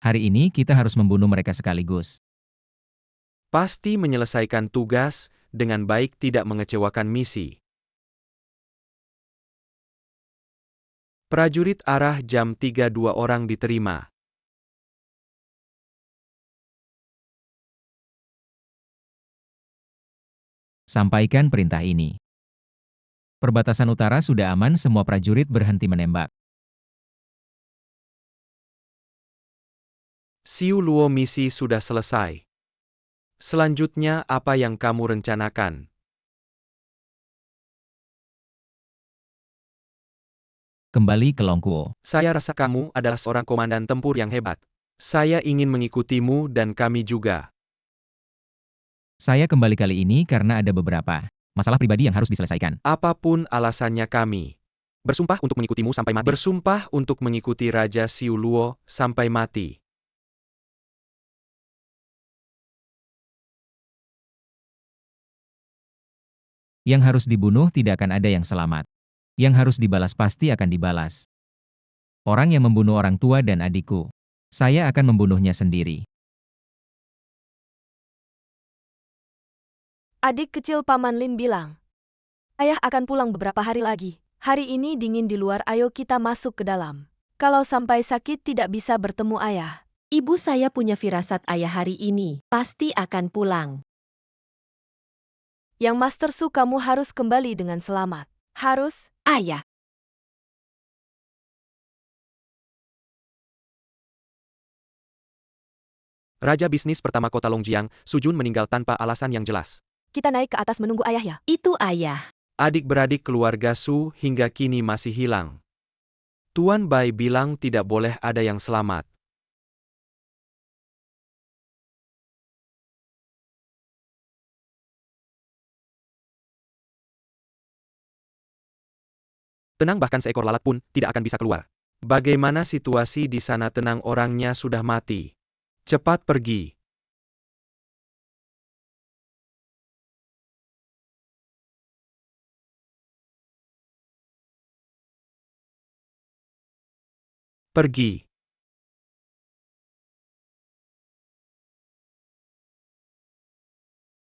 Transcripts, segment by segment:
Hari ini kita harus membunuh mereka sekaligus. Pasti menyelesaikan tugas dengan baik, tidak mengecewakan misi. Prajurit arah jam 3, 2 orang diterima. Sampaikan perintah ini. Perbatasan utara sudah aman, semua prajurit berhenti menembak. Xiu Luo, misi sudah selesai. Selanjutnya apa yang kamu rencanakan? Kembali ke Longkuo. Saya rasa kamu adalah seorang komandan tempur yang hebat. Saya ingin mengikutimu dan kami juga. Saya kembali kali ini karena ada beberapa masalah pribadi yang harus diselesaikan. Apapun alasannya kami bersumpah untuk mengikutimu sampai mati. Bersumpah untuk mengikuti Raja Xiu Luo sampai mati. Yang harus dibunuh tidak akan ada yang selamat. Yang harus dibalas pasti akan dibalas. Orang yang membunuh orang tua dan adikku, saya akan membunuhnya sendiri. Adik kecil Paman Lin bilang, ayah akan pulang beberapa hari lagi. Hari ini dingin di luar, ayo kita masuk ke dalam. Kalau sampai sakit tidak bisa bertemu ayah. Ibu saya punya firasat ayah hari ini pasti akan pulang. Yang Master Su, kamu harus kembali dengan selamat. Harus. Ayah. Raja bisnis pertama kota Longjiang, Su Jun, meninggal tanpa alasan yang jelas. Kita naik ke atas menunggu ayah ya. Itu ayah. Adik-beradik keluarga Su hingga kini masih hilang. Tuan Bai bilang tidak boleh ada yang selamat. Tenang, bahkan seekor lalat pun tidak akan bisa keluar. Bagaimana situasi di sana? Tenang, orangnya sudah mati. Cepat pergi. Pergi.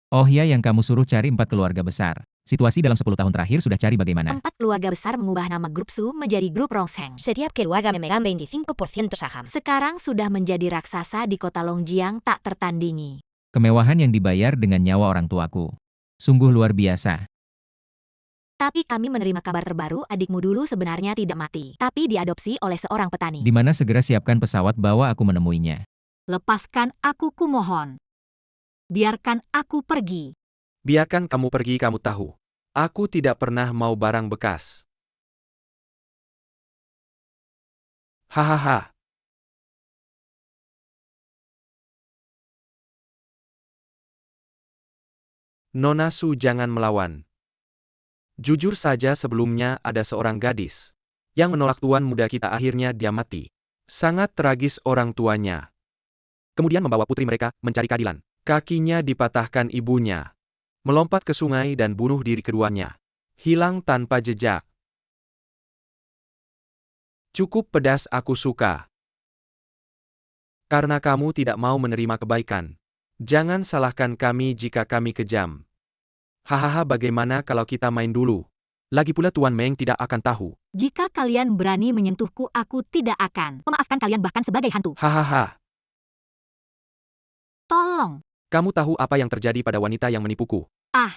Oh ya, yang kamu suruh cari 4 keluarga besar. Situasi dalam 10 tahun terakhir sudah cari bagaimana? 4 keluarga besar mengubah nama grup Su menjadi grup Rongseng. Setiap keluarga memegang 25% saham. Sekarang sudah menjadi raksasa di kota Longjiang tak tertandingi. Kemewahan yang dibayar dengan nyawa orang tuaku. Sungguh luar biasa. Tapi kami menerima kabar terbaru, adikmu dulu sebenarnya tidak mati, tapi diadopsi oleh seorang petani. Di mana segera siapkan pesawat bawa aku menemuinya. Lepaskan aku, kumohon. Biarkan aku pergi. Biarkan kamu pergi, kamu tahu. Aku tidak pernah mau barang bekas. Hahaha. Nona Su, jangan melawan. Jujur saja, sebelumnya ada seorang gadis yang menolak tuan muda kita, akhirnya dia mati. Sangat tragis orang tuanya. Kemudian membawa putri mereka mencari keadilan. Kakinya dipatahkan ibunya. Melompat ke sungai dan bunuh diri keduanya. Hilang tanpa jejak. Cukup pedas, aku suka. Karena kamu tidak mau menerima kebaikan. Jangan salahkan kami jika kami kejam. Hahaha, bagaimana kalau kita main dulu? Lagi pula Tuan Meng tidak akan tahu. Jika kalian berani menyentuhku, aku tidak akan memaafkan kalian bahkan sebagai hantu. Hahaha. Tolong. Kamu tahu apa yang terjadi pada wanita yang menipuku? Ah.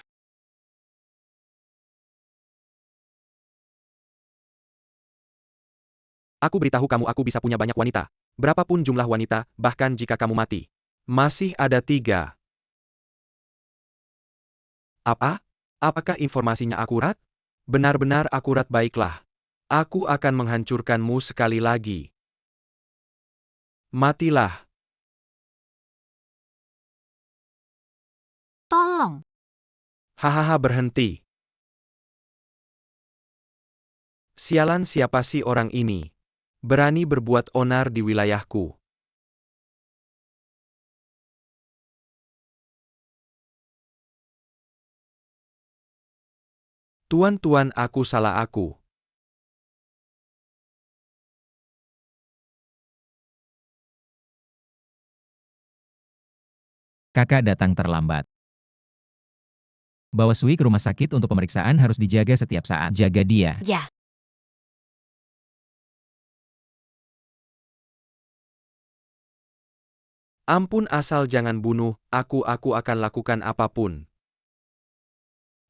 Aku beritahu kamu, aku bisa punya banyak wanita. Berapapun jumlah wanita, bahkan jika kamu mati. Masih ada 3. Apa? Apakah informasinya akurat? Benar-benar akurat, baiklah. Aku akan menghancurkanmu sekali lagi. Matilah. Tolong. Hahaha, berhenti. Sialan, siapa sih orang ini? Berani berbuat onar di wilayahku. Tuan, aku salah, aku. Kakak datang terlambat. Bawa Sui ke rumah sakit untuk pemeriksaan harus dijaga setiap saat. Jaga dia. Ya, Ampun asal jangan bunuh, aku akan lakukan apapun.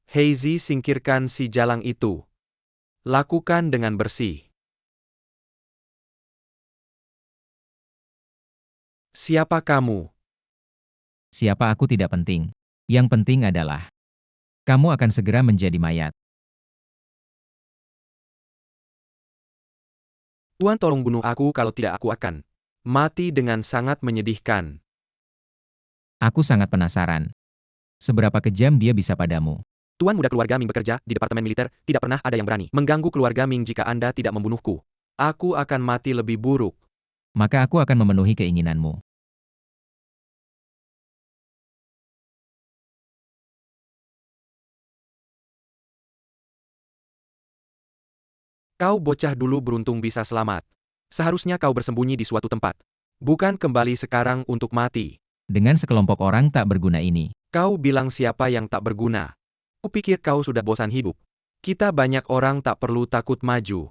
Heizi singkirkan si jalang itu. Lakukan dengan bersih. Siapa kamu? Siapa aku tidak penting. Yang penting adalah, kamu akan segera menjadi mayat. Tuan tolong bunuh aku kalau tidak aku akan mati dengan sangat menyedihkan. Aku sangat penasaran. Seberapa kejam dia bisa padamu? Tuan muda keluarga Ming bekerja di Departemen Militer, tidak pernah ada yang berani mengganggu keluarga Ming jika Anda tidak membunuhku. Aku akan mati lebih buruk. Maka aku akan memenuhi keinginanmu. Kau bocah dulu beruntung bisa selamat. Seharusnya kau bersembunyi di suatu tempat. Bukan kembali sekarang untuk mati. Dengan sekelompok orang tak berguna ini. Kau bilang siapa yang tak berguna. Kupikir kau sudah bosan hidup. Kita banyak orang tak perlu takut maju.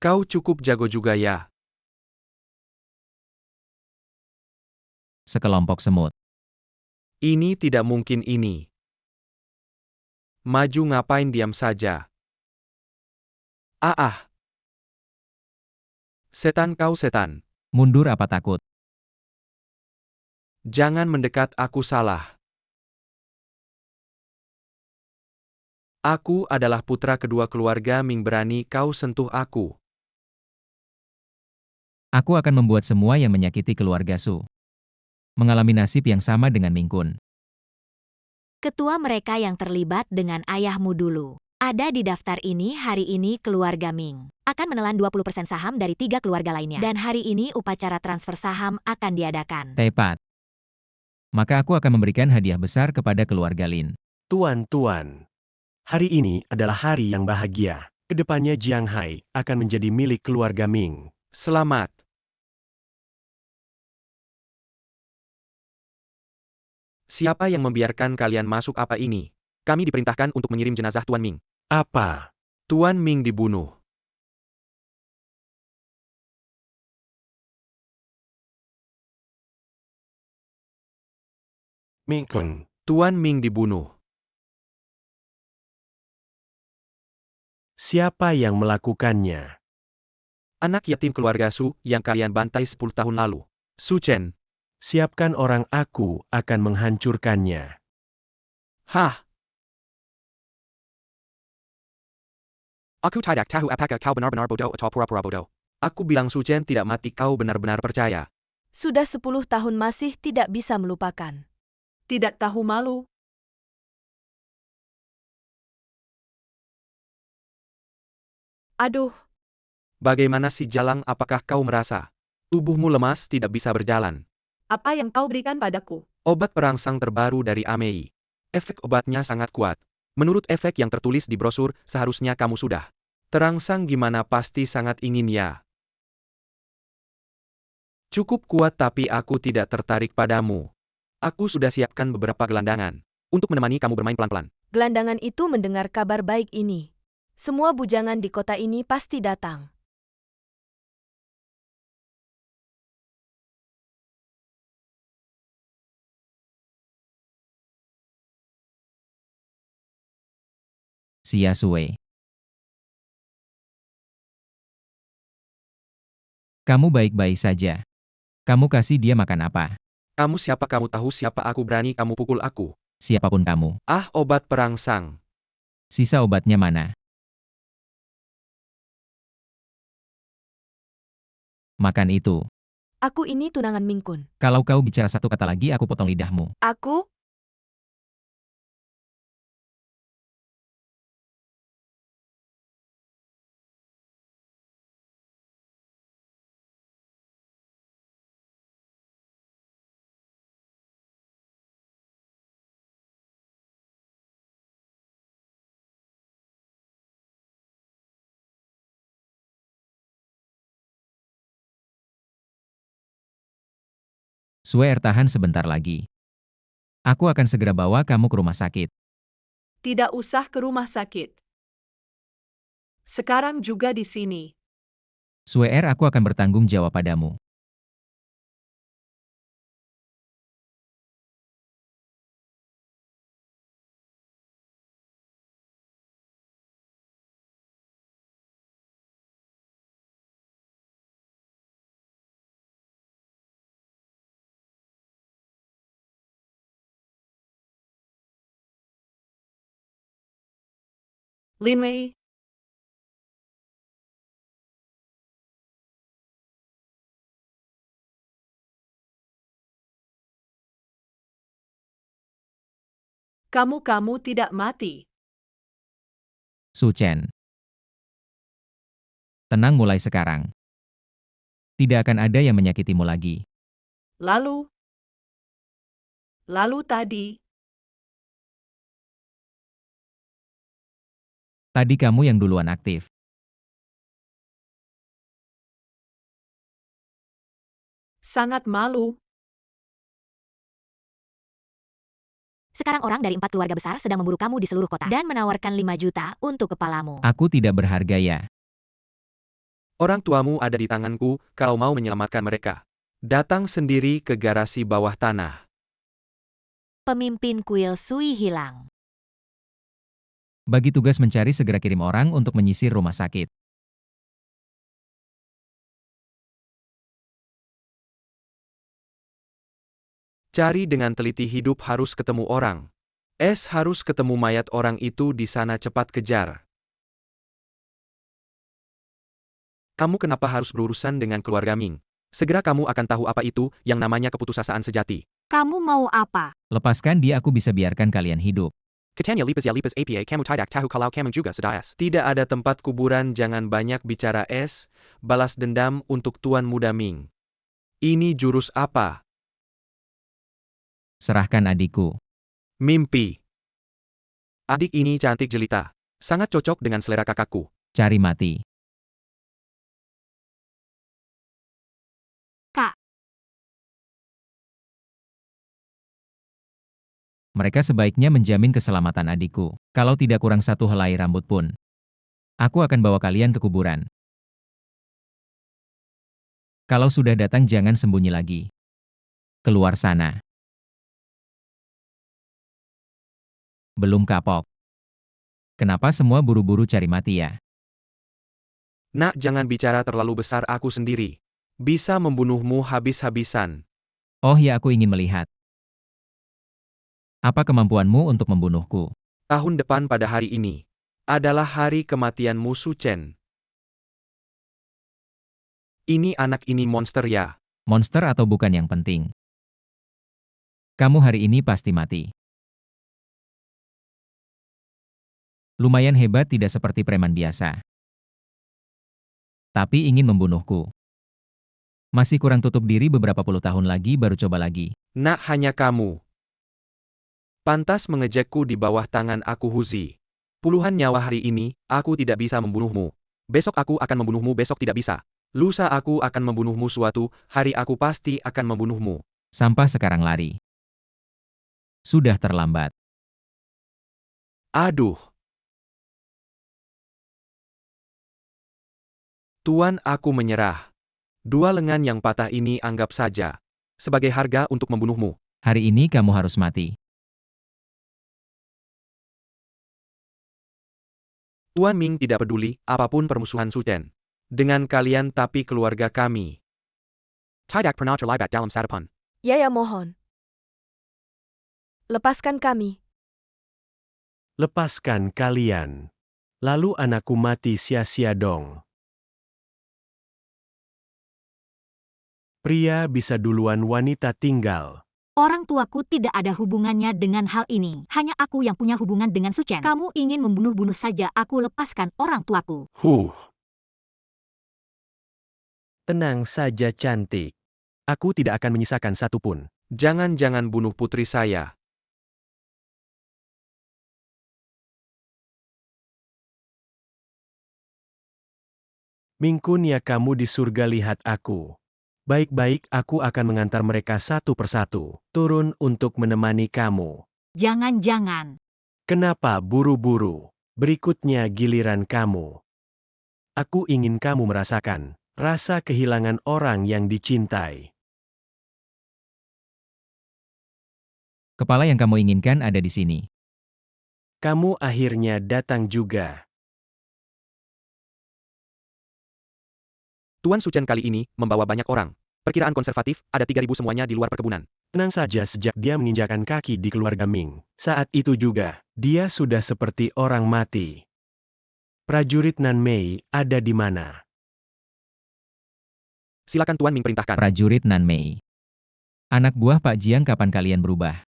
Kau cukup jago juga ya. Sekelompok semut. Ini tidak mungkin ini. Maju ngapain diam saja. Ah. Setan kau setan. Mundur apa takut? Jangan mendekat aku salah. Aku adalah putra kedua keluarga Ming berani kau sentuh aku. Aku akan membuat semua yang menyakiti keluarga Su mengalami nasib yang sama dengan Ming Kun. ketua mereka yang terlibat dengan ayahmu dulu. Ada di daftar ini hari ini keluarga Ming. Akan menelan 20% saham dari 3 keluarga lainnya. Dan hari ini upacara transfer saham akan diadakan. Tepat. Maka aku akan memberikan hadiah besar kepada keluarga Lin. Tuan, hari ini adalah hari yang bahagia. Kedepannya Jiang Hai akan menjadi milik keluarga Ming. Selamat. Siapa yang membiarkan kalian masuk apa ini? Kami diperintahkan untuk mengirim jenazah Tuan Ming. Apa? Tuan Ming dibunuh. Ming Kun, Tuan Ming dibunuh. siapa yang melakukannya? Anak yatim keluarga Su yang kalian bantai 10 tahun lalu. Su Chen. Siapkan orang, aku akan menghancurkannya. Hah? Aku tidak tahu apakah kau benar-benar bodoh atau pura-pura bodoh. Aku bilang Su Chen tidak mati, kau benar-benar percaya. Sudah 10 tahun masih tidak bisa melupakan. Tidak tahu malu. Aduh, Bagaimana si jalang, apakah kau merasa tubuhmu lemas tidak bisa berjalan? apa yang kau berikan padaku? Obat perangsang terbaru dari Amei. Efek obatnya sangat kuat. Menurut efek yang tertulis di brosur, seharusnya kamu sudah terangsang gimana, pasti sangat ingin ya. Cukup kuat, tapi aku tidak tertarik padamu. Aku sudah siapkan beberapa gelandangan untuk menemani kamu bermain pelan-pelan. Gelandangan itu mendengar kabar baik ini. Semua bujangan di kota ini pasti datang. Xia Sui. Kamu baik-baik saja. Kamu kasih dia makan apa? Kamu siapa? Kamu tahu siapa aku? Berani kamu pukul aku? Siapapun kamu. Ah, obat perangsang. Sisa obatnya mana? Makan itu. Aku ini tunangan Ming Kun. Kalau kau bicara satu kata lagi aku potong lidahmu. Aku, Swear, tahan sebentar lagi. Aku akan segera bawa kamu ke rumah sakit. Tidak usah ke rumah sakit. Sekarang juga di sini. Swear, aku akan bertanggung jawab padamu. Lin Wei, kamu tidak mati. Su Chen, tenang mulai sekarang. Tidak akan ada yang menyakitimu lagi. Lalu tadi, Tadi kamu yang duluan aktif. sangat malu. Sekarang orang dari 4 keluarga besar sedang memburu kamu di seluruh kota dan menawarkan 5 juta untuk kepalamu. Aku tidak berharga ya. Orang tuamu ada di tanganku, kau mau menyelamatkan mereka. Datang sendiri ke garasi bawah tanah. Pemimpin kuil Sui hilang. Bagi tugas mencari, segera kirim orang untuk menyisir rumah sakit. Cari dengan teliti, hidup harus ketemu orang. Es harus ketemu mayat orang itu di sana, cepat kejar. Kamu kenapa harus berurusan dengan keluarga Ming? Segera kamu akan tahu apa itu yang namanya keputusasaan sejati. Kamu mau apa? Lepaskan dia, aku bisa biarkan kalian hidup. Katanya lipas ya lipas apa kamu tidak tahu kalau kamu juga sedayas. Tidak ada tempat kuburan, jangan banyak bicara es. Balas dendam untuk Tuan Muda Ming. Ini jurus apa? Serahkan adikku. Mimpi. Adik ini cantik jelita. Sangat cocok dengan selera kakakku. Cari mati. Kak. Mereka sebaiknya menjamin keselamatan adikku. Kalau tidak kurang satu helai rambut pun, aku akan bawa kalian ke kuburan. Kalau sudah datang jangan sembunyi lagi. Keluar sana. Belum kapok. Kenapa semua buru-buru cari mati ya? Nak, jangan bicara terlalu besar, aku sendiri bisa membunuhmu habis-habisan. Oh ya, aku ingin melihat. Apa kemampuanmu untuk membunuhku? Tahun depan pada hari ini adalah hari kematianmu, Su Chen. Ini anak ini monster ya. Monster atau bukan yang penting. Kamu hari ini pasti mati. Lumayan hebat, tidak seperti preman biasa. Tapi ingin membunuhku. Masih kurang, tutup diri beberapa puluh tahun lagi baru coba lagi. Nak, hanya kamu pantas mengejekku di bawah tangan aku, Huzi. Puluhan nyawa hari ini, aku tidak bisa membunuhmu. Besok aku akan membunuhmu, besok tidak bisa. Lusa aku akan membunuhmu, suatu hari aku pasti akan membunuhmu. Sampah sekarang lari. Sudah terlambat. Aduh. Tuan, aku menyerah. Dua lengan yang patah ini anggap saja sebagai harga untuk membunuhmu. Hari ini kamu harus mati. Tuan Ming tidak peduli apapun permusuhan Su Chen dengan kalian, tapi keluarga kami tidak pernah terlibat dalam sarapan. Ya mohon. Lepaskan kami. Lepaskan kalian. Lalu anakku mati sia-sia dong. Pria bisa duluan, wanita tinggal. Orang tuaku tidak ada hubungannya dengan hal ini. Hanya aku yang punya hubungan dengan Su Chen. Kamu ingin membunuh-bunuh saja, aku lepaskan orang tuaku. Tenang saja, cantik. Aku tidak akan menyisakan satupun. Jangan-jangan bunuh putri saya. Mingkun ya, kamu di surga, lihat aku. Baik-baik, aku akan mengantar mereka satu persatu turun untuk menemani kamu. Jangan-jangan. Kenapa buru-buru? Berikutnya giliran kamu. Aku ingin kamu merasakan rasa kehilangan orang yang dicintai. Kepala yang kamu inginkan ada di sini. Kamu akhirnya datang juga. Tuan Suchen kali ini membawa banyak orang. Perkiraan konservatif, ada 3.000 semuanya di luar perkebunan. Tenang saja, sejak dia menginjakan kaki di keluarga Ming. Saat itu juga, dia sudah seperti orang mati. Prajurit Nan Mei ada di mana? Silakan Tuan Ming perintahkan. Prajurit Nan Mei. Anak buah Pak Jiang, kapan kalian berubah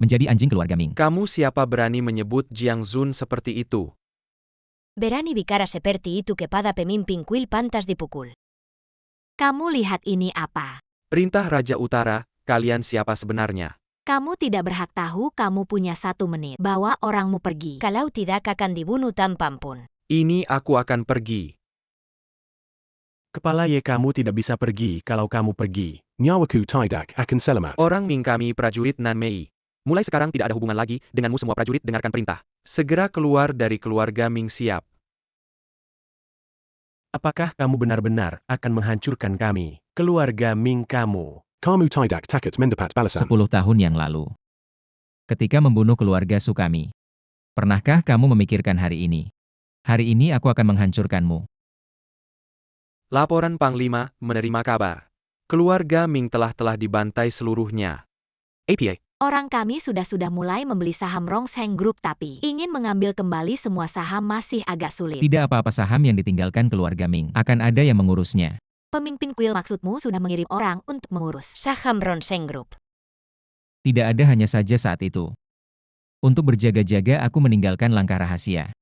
menjadi anjing keluarga Ming? Kamu siapa berani menyebut Jiang Zun seperti itu? Berani bicara seperti itu kepada pemimpin kuil pantas dipukul. Kamu lihat ini apa? Perintah Raja Utara, kalian siapa sebenarnya? Kamu tidak berhak tahu, kamu punya 1 menit. Bawa orangmu pergi. Kalau tidak akan dibunuh tanpa ampun. Ini aku akan pergi. Kepala Ye, kamu tidak bisa pergi kalau kamu pergi. Nyawaku tidak akan selamat. Orang Ming kami prajurit Nan Mei. Mulai sekarang tidak ada hubungan lagi denganmu semua prajurit, dengarkan perintah. Segera keluar dari keluarga Ming, siap. Apakah kamu benar-benar akan menghancurkan kami, keluarga Ming kamu? Kamu tidak takut mendapat balasan. 10 tahun yang lalu. Ketika membunuh keluarga Su kami. Pernahkah kamu memikirkan hari ini? Hari ini aku akan menghancurkanmu. Laporan Panglima menerima kabar. Keluarga Ming telah dibantai seluruhnya. APA. Orang kami sudah mulai membeli saham Rongseng Group, tapi ingin mengambil kembali semua saham masih agak sulit. Tidak apa-apa, saham yang ditinggalkan keluarga Ming akan ada yang mengurusnya. Pemimpin kuil maksudmu sudah mengirim orang untuk mengurus saham Rongseng Group. Tidak ada, hanya saja saat itu. Untuk berjaga-jaga aku meninggalkan langkah rahasia.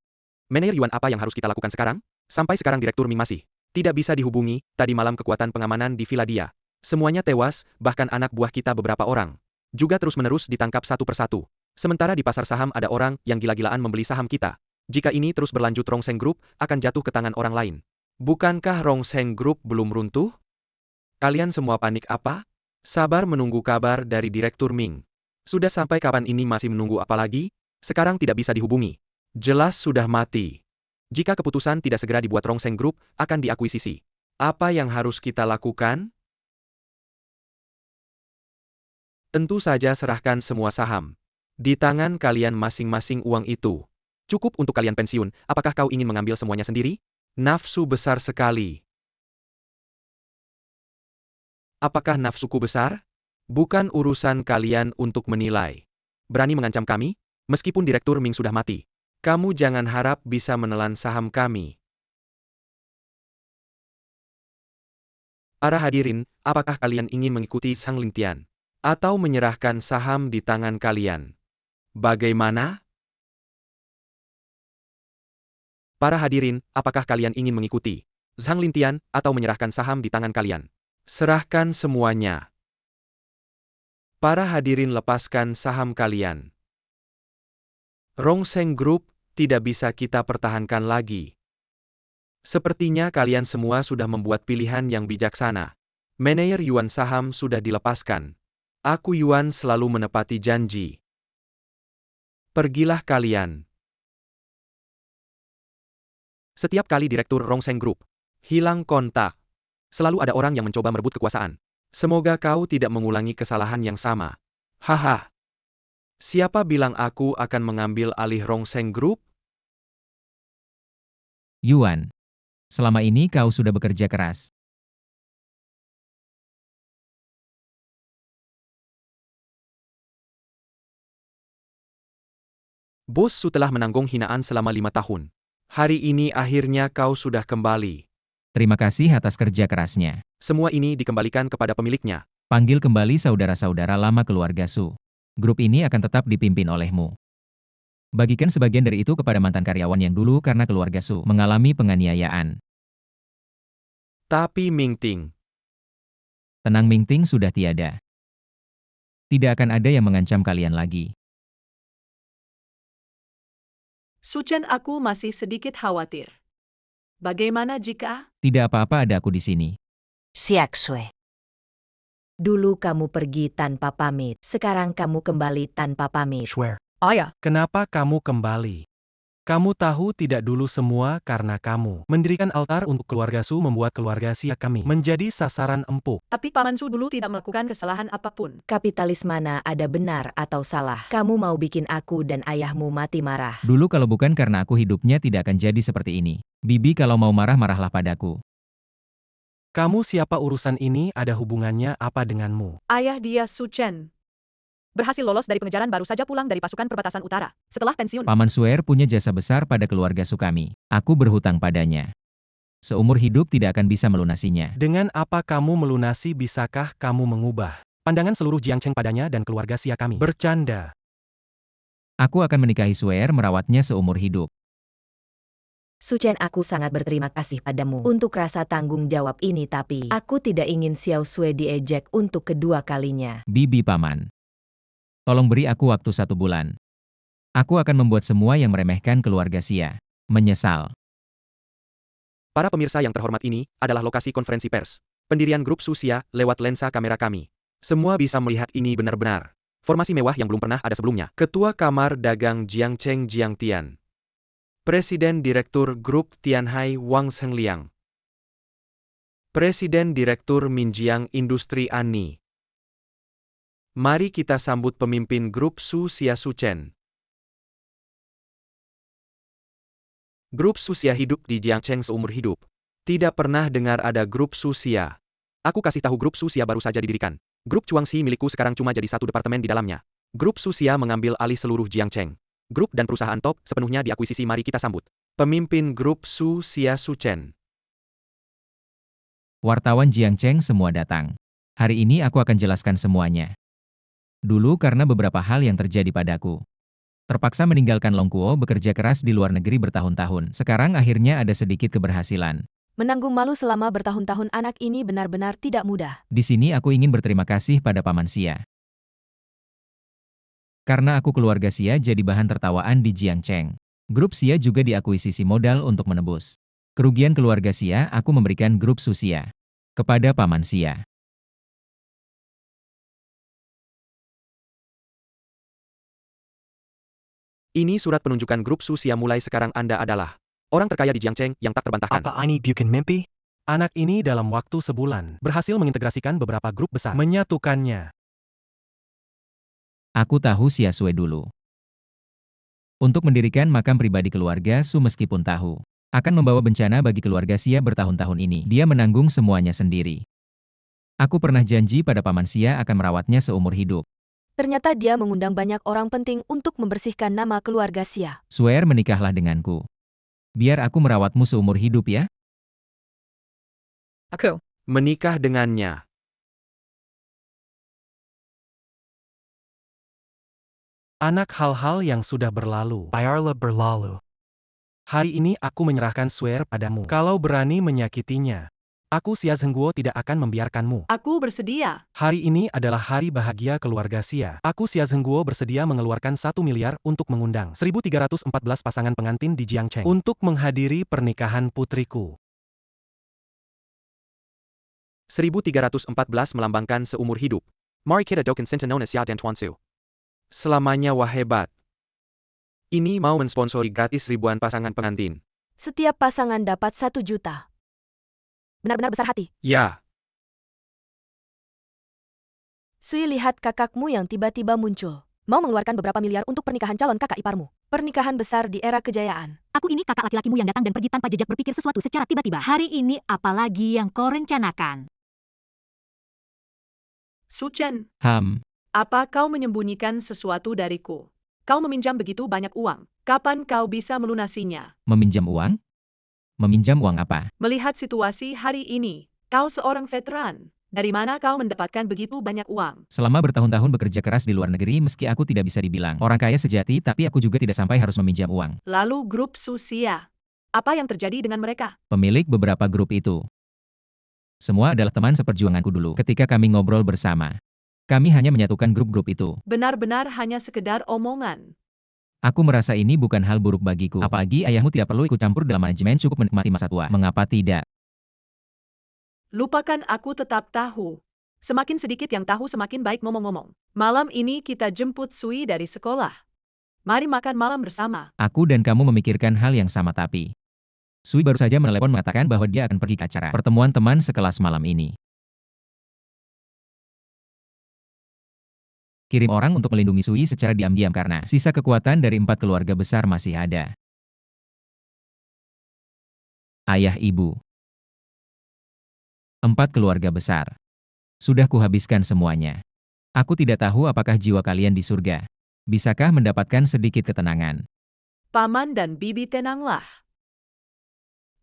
Manajer Yuan, apa yang harus kita lakukan sekarang? Sampai sekarang Direktur Ming masih tidak bisa dihubungi. Tadi malam kekuatan pengamanan di villa dia semuanya tewas, bahkan anak buah kita beberapa orang juga terus-menerus ditangkap satu persatu. Sementara di pasar saham ada orang yang gila-gilaan membeli saham kita. Jika ini terus berlanjut, Rongseng Group akan jatuh ke tangan orang lain. Bukankah Rongseng Group belum runtuh? Kalian semua panik apa? Sabar menunggu kabar dari Direktur Ming. Sudah sampai kapan ini masih menunggu apa lagi? Sekarang tidak bisa dihubungi. Jelas sudah mati. Jika keputusan tidak segera dibuat, Rongseng Group akan diakuisisi. Apa yang harus kita lakukan? Tentu saja serahkan semua saham. Di tangan kalian masing-masing uang itu. Cukup untuk kalian pensiun. Apakah kau ingin mengambil semuanya sendiri? Nafsu besar sekali. Apakah nafsuku besar? Bukan urusan kalian untuk menilai. Berani mengancam kami? Meskipun Direktur Ming sudah mati. Kamu jangan harap bisa menelan saham kami. Para hadirin, apakah kalian ingin mengikuti Sang Lingtian? Atau menyerahkan saham di tangan kalian? Bagaimana? Para hadirin, apakah kalian ingin mengikuti Zhang Lintian atau menyerahkan saham di tangan kalian? Serahkan semuanya. Para hadirin, lepaskan saham kalian. Rongseng Group tidak bisa kita pertahankan lagi. Sepertinya kalian semua sudah membuat pilihan yang bijaksana. Manajer Yuan, saham sudah dilepaskan. Aku Yuan selalu menepati janji. Pergilah kalian. Setiap kali Direktur Rongseng Group hilang kontak, selalu ada orang yang mencoba merebut kekuasaan. Semoga kau tidak mengulangi kesalahan yang sama. Haha. Siapa bilang aku akan mengambil alih Rongseng Group? Yuan, selama ini kau sudah bekerja keras. Bos Su telah menanggung hinaan selama 5 tahun. Hari ini akhirnya kau sudah kembali. Terima kasih atas kerja kerasnya. Semua ini dikembalikan kepada pemiliknya. Panggil kembali saudara-saudara lama keluarga Su. Grup ini akan tetap dipimpin olehmu. Bagikan sebagian dari itu kepada mantan karyawan yang dulu karena keluarga Su mengalami penganiayaan. Tapi Ming Ting, Tenang, Ming Ting sudah tiada. Tidak akan ada yang mengancam kalian lagi. Suchen, aku masih sedikit khawatir. Bagaimana jika... Tidak apa-apa, ada aku di sini. Siak Sue. Dulu kamu pergi tanpa pamit, sekarang kamu kembali tanpa pamit. Swear. Ayah, Kenapa kamu kembali? Kamu tahu tidak dulu semua karena kamu mendirikan altar untuk keluarga Su membuat keluarga Xia kami menjadi sasaran empuk. tapi Paman Su dulu tidak melakukan kesalahan apapun. Kapitalis mana ada benar atau salah? Kamu mau bikin aku dan ayahmu mati marah. Dulu kalau bukan karena aku hidupnya tidak akan jadi seperti ini. Bibi kalau mau marah marahlah padaku. Kamu siapa urusan ini ada hubungannya apa denganmu? Ayah dia Su Chen berhasil lolos dari pengejaran baru saja pulang dari pasukan perbatasan utara. Setelah pensiun, Paman Suer punya jasa besar pada keluarga Sukami. Aku berhutang padanya. Seumur hidup tidak akan bisa melunasinya. Dengan apa kamu melunasi bisakah kamu mengubah pandangan seluruh Jiangcheng padanya dan keluarga Xia kami? Bercanda. Aku akan menikahi Suer merawatnya seumur hidup. Su Chen, aku sangat berterima kasih padamu untuk rasa tanggung jawab ini, tapi aku tidak ingin Xiao Sui diejek untuk kedua kalinya. Bibi Paman. Tolong beri aku waktu 1 bulan. Aku akan membuat semua yang meremehkan keluarga Xia menyesal. Para pemirsa yang terhormat, ini adalah lokasi konferensi pers. Pendirian grup Su Xia lewat lensa kamera kami. Semua bisa melihat ini benar-benar formasi mewah yang belum pernah ada sebelumnya. Ketua Kamar Dagang Jiangcheng Jiang Tian. Presiden Direktur Grup Tianhai Wang Shengliang. Presiden Direktur Minjiang Industri Ani. Mari kita sambut pemimpin grup Su Xia Su Chen. Grup Su Xia hidup di Jiangcheng seumur hidup. Tidak pernah dengar ada grup Su Xia. Aku kasih tahu, grup Su Xia baru saja didirikan. Grup Chuangxi milikku sekarang cuma jadi satu departemen di dalamnya. Grup Su Xia mengambil alih seluruh Jiangcheng. Grup dan perusahaan top sepenuhnya diakuisisi. Mari kita sambut pemimpin grup Su Xia Su Chen. Wartawan Jiangcheng semua datang. Hari ini aku akan jelaskan semuanya. Dulu karena beberapa hal yang terjadi padaku. Terpaksa meninggalkan Longkuo bekerja keras di luar negeri bertahun-tahun. Sekarang akhirnya ada sedikit keberhasilan. Menanggung malu selama bertahun-tahun anak ini benar-benar tidak mudah. Di sini aku ingin berterima kasih pada Paman Xia. Karena aku keluarga Xia jadi bahan tertawaan di Jiangcheng. Grup Xia juga diakuisisi modal untuk menebus kerugian keluarga Xia. Aku memberikan grup Su Xia kepada Paman Xia. Ini surat penunjukan grup Su Xia. Mulai sekarang Anda adalah orang terkaya di Jiangcheng yang tak terbantahkan. Apa ini bukan mimpi? Anak ini dalam waktu sebulan berhasil mengintegrasikan beberapa grup besar, menyatukannya. Aku tahu Xia Sui dulu. Untuk mendirikan makam pribadi keluarga Su, meskipun tahu akan membawa bencana bagi keluarga Xia bertahun-tahun ini, dia menanggung semuanya sendiri. Aku pernah janji pada Paman Xia akan merawatnya seumur hidup. Ternyata dia mengundang banyak orang penting untuk membersihkan nama keluarga Xia. Suer, menikahlah denganku. Biar aku merawatmu seumur hidup ya. Aku Menikah dengannya. Anak, hal-hal yang sudah berlalu, biarlah berlalu. Hari ini aku menyerahkan Swear padamu. Kalau berani menyakitinya, aku Xia Zhengguo tidak akan membiarkanmu. Aku bersedia. Hari ini adalah hari bahagia keluarga Xia. Aku Xia Zhengguo bersedia mengeluarkan 1 miliar untuk mengundang 1314 pasangan pengantin di Jiangcheng untuk menghadiri pernikahan putriku. 1314 melambangkan seumur hidup. Mari kita doakan Centenona Xia dan Tuan Su. Selamanya wah hebat. Ini mau mensponsori gratis ribuan pasangan pengantin. Setiap pasangan dapat 1 juta. Benar-benar besar hati. Ya. Sui, lihat kakakmu yang tiba-tiba muncul. Mau mengeluarkan beberapa miliar untuk pernikahan calon kakak iparmu. Pernikahan besar di era kejayaan. Aku ini kakak laki-lakimu yang datang dan pergi tanpa jejak berpikir sesuatu secara tiba-tiba. Hari ini apalagi yang kau rencanakan? Su Chen, Apa kau menyembunyikan sesuatu dariku? Kau meminjam begitu banyak uang. Kapan kau bisa melunasinya? Meminjam uang? Meminjam uang apa? Melihat situasi hari ini, kau seorang veteran. Dari mana kau mendapatkan begitu banyak uang? Selama bertahun-tahun bekerja keras di luar negeri, meski aku tidak bisa dibilang orang kaya sejati, tapi aku juga tidak sampai harus meminjam uang. Lalu grup Su Xia. Apa yang terjadi dengan mereka? Pemilik beberapa grup itu. Semua adalah teman seperjuanganku dulu. Ketika kami ngobrol bersama, kami hanya menyatukan grup-grup itu. Benar-benar hanya sekedar omongan. Aku merasa ini bukan hal buruk bagiku. Apalagi ayahmu tidak perlu ikut campur dalam manajemen, cukup menikmati masa tua. Mengapa tidak? Lupakan, aku tetap tahu. Semakin sedikit yang tahu semakin baik ngomong-ngomong. Malam ini kita jemput Sui dari sekolah. Mari makan malam bersama. Aku dan kamu memikirkan hal yang sama tapi. Sui baru saja menelepon mengatakan bahwa dia akan pergi ke acara pertemuan teman sekelas malam ini. Kirim orang untuk melindungi Sui secara diam-diam karena sisa kekuatan dari 4 keluarga besar masih ada. Ayah ibu. 4 keluarga besar. Sudah kuhabiskan semuanya. Aku tidak tahu apakah jiwa kalian di surga. Bisakah mendapatkan sedikit ketenangan? Paman dan bibi tenanglah.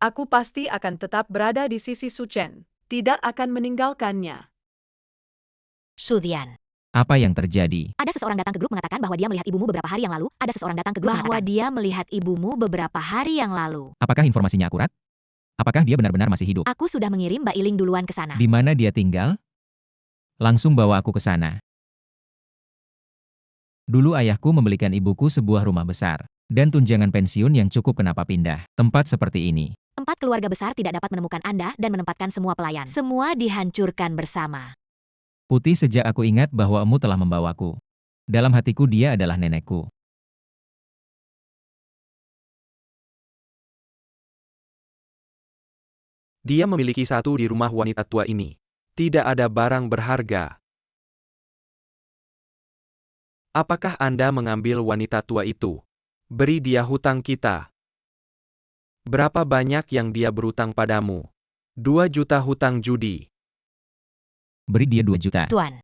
Aku pasti akan tetap berada di sisi Suchen. Tidak akan meninggalkannya. Sudian. Apa yang terjadi? Ada seseorang datang ke grup mengatakan bahwa dia melihat ibumu beberapa hari yang lalu. Ada seseorang datang ke grup bahwa dia melihat ibumu beberapa hari yang lalu. Apakah informasinya akurat? Apakah dia benar-benar masih hidup? Aku sudah mengirim Mbak Iling duluan ke sana. Di mana dia tinggal? Langsung bawa aku ke sana. Dulu ayahku membelikan ibuku sebuah rumah besar dan tunjangan pensiun yang cukup kenapa pindah tempat seperti ini. 4 keluarga besar tidak dapat menemukan Anda dan menempatkan semua pelayan. Semua dihancurkan bersama. Putih sejak aku ingat bahwa emu telah membawaku. Dalam hatiku dia adalah nenekku. Dia memiliki satu di rumah wanita tua ini. Tidak ada barang berharga. Apakah Anda mengambil wanita tua itu? Beri dia hutang kita. Berapa banyak yang dia berutang padamu? 2 juta hutang judi. Beri dia 2 juta. Tuan.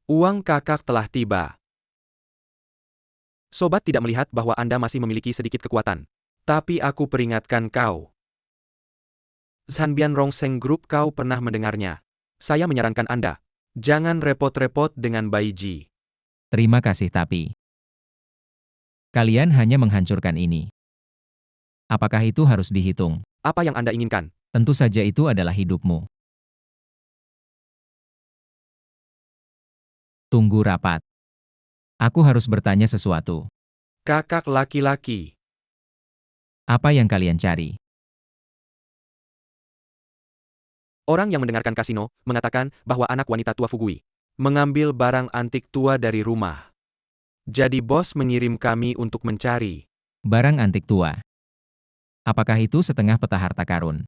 Uang kakak telah tiba. Sobat tidak melihat bahwa Anda masih memiliki sedikit kekuatan. Tapi aku peringatkan kau. Zanbian Rongseng Group kau pernah mendengarnya. Saya menyarankan Anda. Jangan repot-repot dengan Baiji. Terima kasih tapi. Kalian hanya menghancurkan ini. Apakah itu harus dihitung? Apa yang Anda inginkan? Tentu saja itu adalah hidupmu. Tunggu rapat. Aku harus bertanya sesuatu. Kakak laki-laki. Apa yang kalian cari? Orang yang mendengarkan kasino, mengatakan bahwa anak wanita tua Fugui mengambil barang antik tua dari rumah. Jadi bos mengirim kami untuk mencari. Barang antik tua. Apakah itu setengah peta harta karun?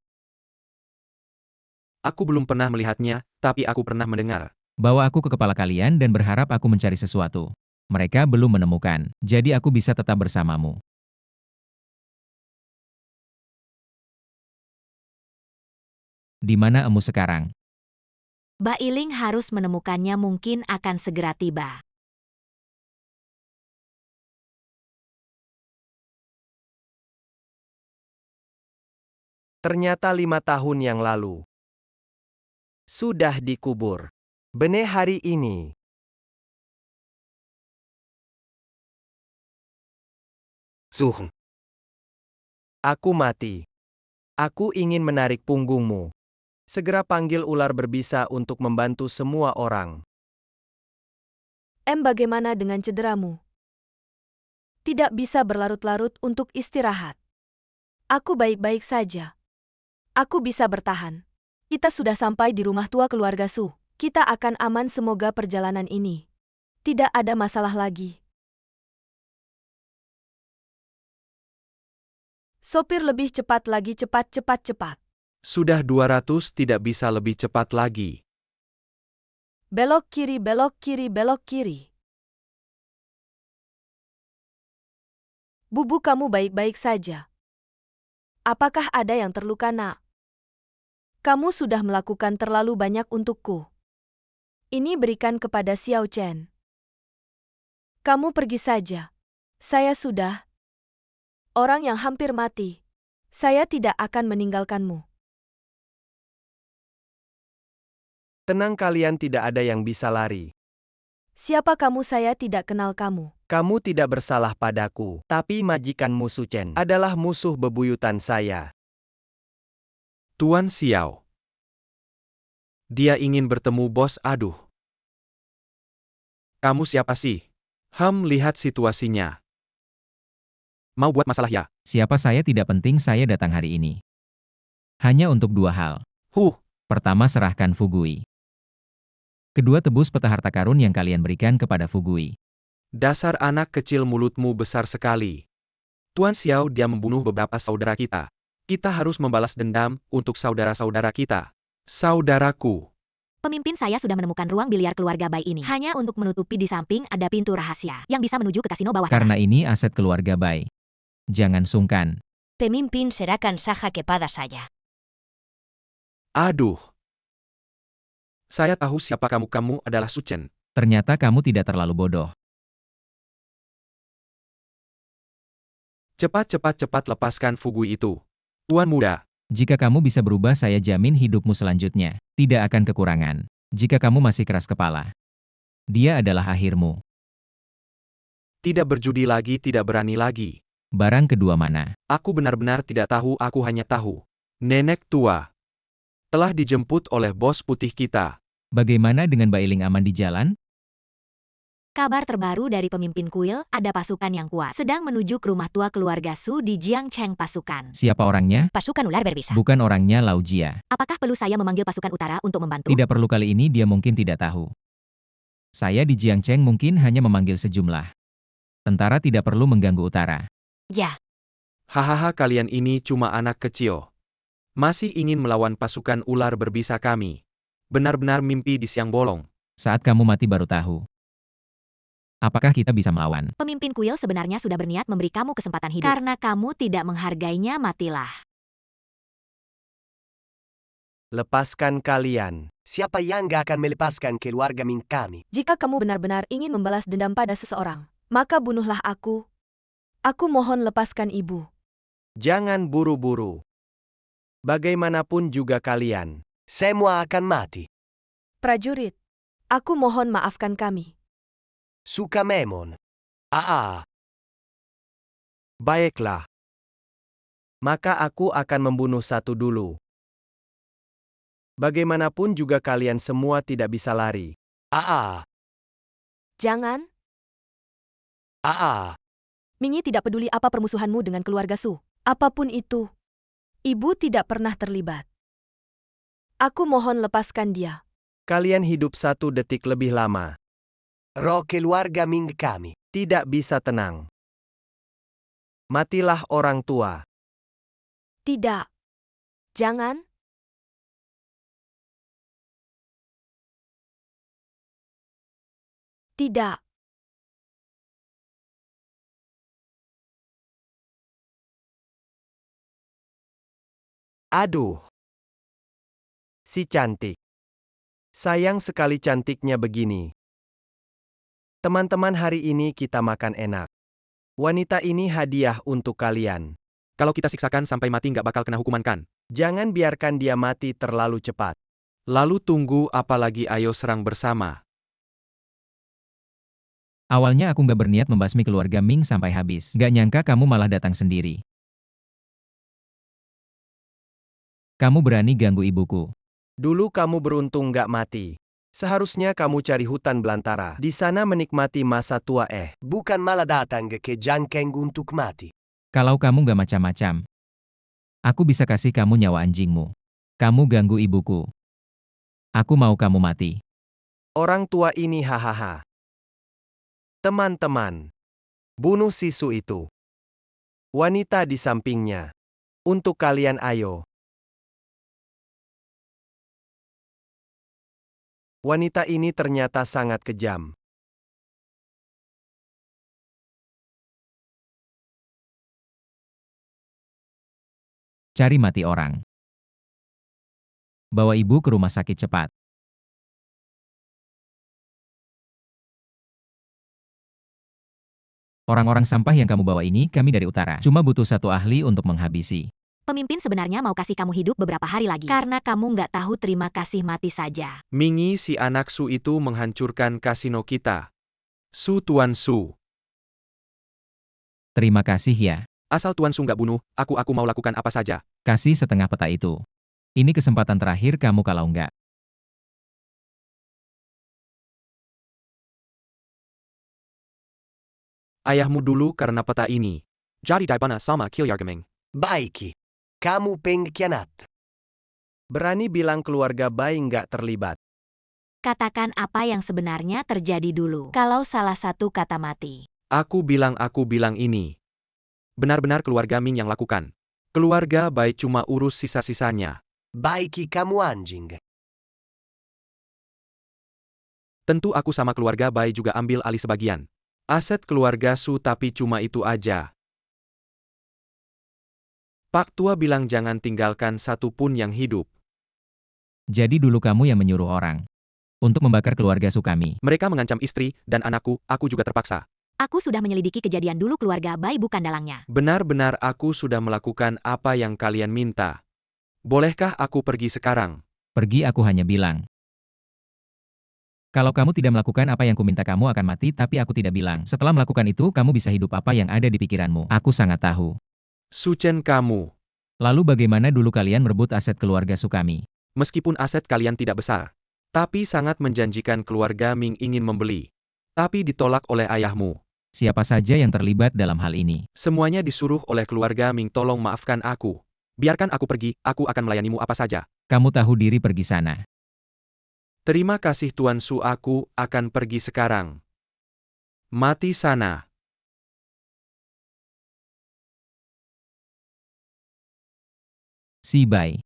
Aku belum pernah melihatnya, tapi aku pernah mendengar. Bawa aku ke kepala kalian dan berharap aku mencari sesuatu. Mereka belum menemukan, jadi aku bisa tetap bersamamu. Di mana emu sekarang? Mbak Iling harus menemukannya mungkin akan segera tiba. Ternyata 5 tahun yang lalu. Sudah dikubur. Benih hari ini. Zuh. Aku mati. Aku ingin menarik punggungmu. Segera panggil ular berbisa untuk membantu semua orang. Bagaimana dengan cederamu? Tidak bisa berlarut-larut untuk istirahat. Aku baik-baik saja. Aku bisa bertahan. Kita sudah sampai di rumah tua keluarga Su. Kita akan aman semoga perjalanan ini. Tidak ada masalah lagi. Sopir lebih cepat lagi cepat. Sudah 200 tidak bisa lebih cepat lagi. Belok kiri, belok kiri, belok kiri. Bubu kamu baik-baik saja. Apakah ada yang terluka nak? Kamu sudah melakukan terlalu banyak untukku. Ini berikan kepada Xiao Chen. Kamu pergi saja. Saya sudah orang yang hampir mati. Saya tidak akan meninggalkanmu. Tenang kalian, tidak ada yang bisa lari. Siapa kamu? Saya tidak kenal kamu. Kamu tidak bersalah padaku, tapi majikanmu Suchen adalah musuh bebuyutan saya. Tuan Xiao. Dia ingin bertemu bos. Aduh. Kamu siapa sih? Lihat situasinya. Mau buat masalah ya? Siapa saya tidak penting, saya datang hari ini. Hanya untuk 2 hal. Huh, Pertama, serahkan Fugui. Kedua, tebus peta harta karun yang kalian berikan kepada Fugui. dasar anak kecil, mulutmu besar sekali. Tuan Xiao, dia membunuh beberapa saudara kita. Kita harus membalas dendam untuk saudara-saudara kita. Saudaraku. Pemimpin saya sudah menemukan ruang biliar keluarga Bai ini. Hanya untuk menutupi di samping ada pintu rahasia yang bisa menuju ke kasino bawah Karena tanah. ini aset keluarga Bai. Jangan sungkan. Pemimpin serahkan saja kepada saya. Aduh. Saya tahu siapa kamu. Kamu adalah Su Chen. Ternyata kamu tidak terlalu bodoh. Cepat lepaskan Fugui itu. Tuan muda. Jika kamu bisa berubah, saya jamin hidupmu selanjutnya tidak akan kekurangan. Jika kamu masih keras kepala, dia adalah akhirmu. Tidak berjudi lagi, tidak berani lagi. Barang kedua mana? Aku benar-benar tidak tahu, aku hanya tahu. Nenek tua telah dijemput oleh bos putih kita. Bagaimana dengan Bailing aman di jalan? Kabar terbaru dari pemimpin kuil, ada pasukan yang kuat sedang menuju ke rumah tua keluarga Su di Jiangcheng pasukan. Siapa orangnya? Pasukan ular berbisa. Bukan orangnya Lao Jia. Apakah perlu saya memanggil pasukan utara untuk membantu? Tidak perlu, kali ini dia mungkin tidak tahu. Saya di Jiangcheng mungkin hanya memanggil sejumlah tentara, tidak perlu mengganggu utara. Ya, Hahaha, kalian ini cuma anak kecil. Masih ingin melawan pasukan ular berbisa kami. Benar-benar mimpi di siang bolong. Saat kamu mati baru tahu. Apakah kita bisa melawan? pemimpin kuil sebenarnya sudah berniat memberi kamu kesempatan hidup. Karena kamu tidak menghargainya, matilah. Lepaskan kalian. Siapa yang gak akan melepaskan keluarga Ming kami? Jika kamu benar-benar ingin membalas dendam pada seseorang, maka bunuhlah aku. Aku mohon lepaskan ibu. Jangan buru-buru. Bagaimanapun juga kalian. Semua akan mati. Prajurit, aku mohon maafkan kami. Suka Memon. Baiklah. Maka aku akan membunuh satu dulu. Bagaimanapun juga kalian semua tidak bisa lari. Jangan, Mingi tidak peduli apa permusuhanmu dengan keluarga Su. Apapun itu, ibu tidak pernah terlibat. Aku mohon lepaskan dia. Kalian hidup 1 detik lebih lama. Roh keluarga Ming kami tidak bisa tenang. Matilah orang tua. Tidak. Jangan. Tidak. Aduh. Si cantik. Sayang sekali cantiknya begini. Teman-teman, hari ini kita makan enak. Wanita ini hadiah untuk kalian. Kalau kita siksakan sampai mati nggak bakal kena hukuman kan? Jangan biarkan dia mati terlalu cepat. Lalu tunggu apa lagi, ayo serang bersama. Awalnya aku nggak berniat membasmi keluarga Ming sampai habis. Gak nyangka kamu malah datang sendiri. Kamu berani ganggu ibuku. Dulu kamu beruntung gak mati. Seharusnya kamu cari hutan belantara. Di sana menikmati masa tua, bukan malah datang ke Jiangcheng untuk mati. Kalau kamu gak macam-macam, aku bisa kasih kamu nyawa anjingmu. Kamu ganggu ibuku. Aku mau kamu mati. Orang tua ini, hahaha. Teman-teman, bunuh si Su itu. Wanita di sampingnya. Untuk kalian, ayo. Wanita ini ternyata sangat kejam. Cari mati orang. Bawa ibu ke rumah sakit cepat. Orang-orang sampah yang kamu bawa ini kami dari utara. Cuma butuh 1 ahli untuk menghabisi. Pemimpin sebenarnya mau kasih kamu hidup beberapa hari lagi. Karena kamu nggak tahu, terima kasih, mati saja. Mingi, si anak Su itu menghancurkan kasino kita. Su, Tuan Su. Terima kasih ya. Asal Tuan Su nggak bunuh, aku mau lakukan apa saja. Kasih setengah peta itu. Ini kesempatan terakhir kamu, kalau enggak. Ayahmu dulu karena peta ini. Jadi di mana sama keluarga Ming? Baiki. Kamu pengkhianat. Berani bilang keluarga Bai nggak terlibat. Katakan apa yang sebenarnya terjadi dulu. Kalau salah satu kata mati. Aku bilang ini. Benar-benar keluarga Ming yang lakukan. Keluarga Bai cuma urus sisa-sisanya. Baiki kamu anjing. Tentu aku sama keluarga Bai juga ambil alih sebagian aset keluarga Su, tapi cuma itu aja. Pak Tua bilang jangan tinggalkan satu pun yang hidup. Jadi dulu kamu yang menyuruh orang untuk membakar keluarga Su kami. Mereka mengancam istri dan anakku, aku juga terpaksa. Aku sudah menyelidiki kejadian dulu, keluarga Bai bukan dalangnya. Benar-benar aku sudah melakukan apa yang kalian minta. Bolehkah aku pergi sekarang? Pergi, aku hanya bilang. Kalau kamu tidak melakukan apa yang kuminta, kamu akan mati, tapi aku tidak bilang. Setelah melakukan itu, kamu bisa hidup. Apa yang ada di pikiranmu? Aku sangat tahu. Su Chen, kamu. Lalu bagaimana dulu kalian merebut aset keluarga Su kami? Meskipun aset kalian tidak besar, tapi sangat menjanjikan, keluarga Ming ingin membeli. Tapi ditolak oleh ayahmu. Siapa saja yang terlibat dalam hal ini? Semuanya disuruh oleh keluarga Ming. Tolong maafkan aku. Biarkan aku pergi, aku akan melayanimu apa saja. Kamu tahu diri, pergi sana. Terima kasih Tuan Su, aku akan pergi sekarang. Mati sana. Si Bai.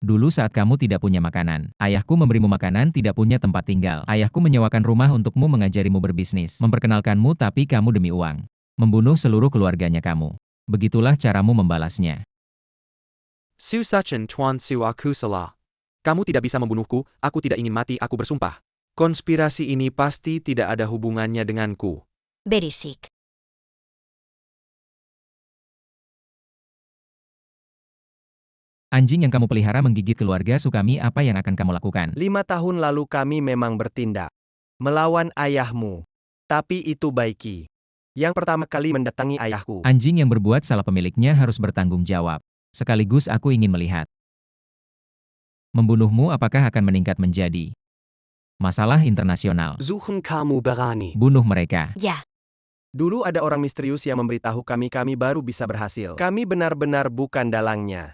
Dulu saat kamu tidak punya makanan, ayahku memberimu makanan, tidak punya tempat tinggal. Ayahku menyewakan rumah untukmu, mengajarimu berbisnis, memperkenalkanmu, tapi kamu demi uang membunuh seluruh keluarganya kamu. Begitulah caramu membalasnya. Su Sachen, Tuan Su, aku salah. Kamu tidak bisa membunuhku, aku tidak ingin mati, aku bersumpah. Konspirasi ini pasti tidak ada hubungannya denganku. Berisik. Anjing yang kamu pelihara menggigit keluarga Su kami, apa yang akan kamu lakukan? 5 tahun lalu kami memang bertindak melawan ayahmu. Tapi itu Baiki yang pertama kali mendatangi ayahku. Anjing yang berbuat salah pemiliknya harus bertanggung jawab. Sekaligus aku ingin melihat. Membunuhmu apakah akan meningkat menjadi masalah internasional? Suchen kamu berani. Bunuh mereka. Ya. Dulu ada orang misterius yang memberitahu kami baru bisa berhasil. Kami benar-benar bukan dalangnya.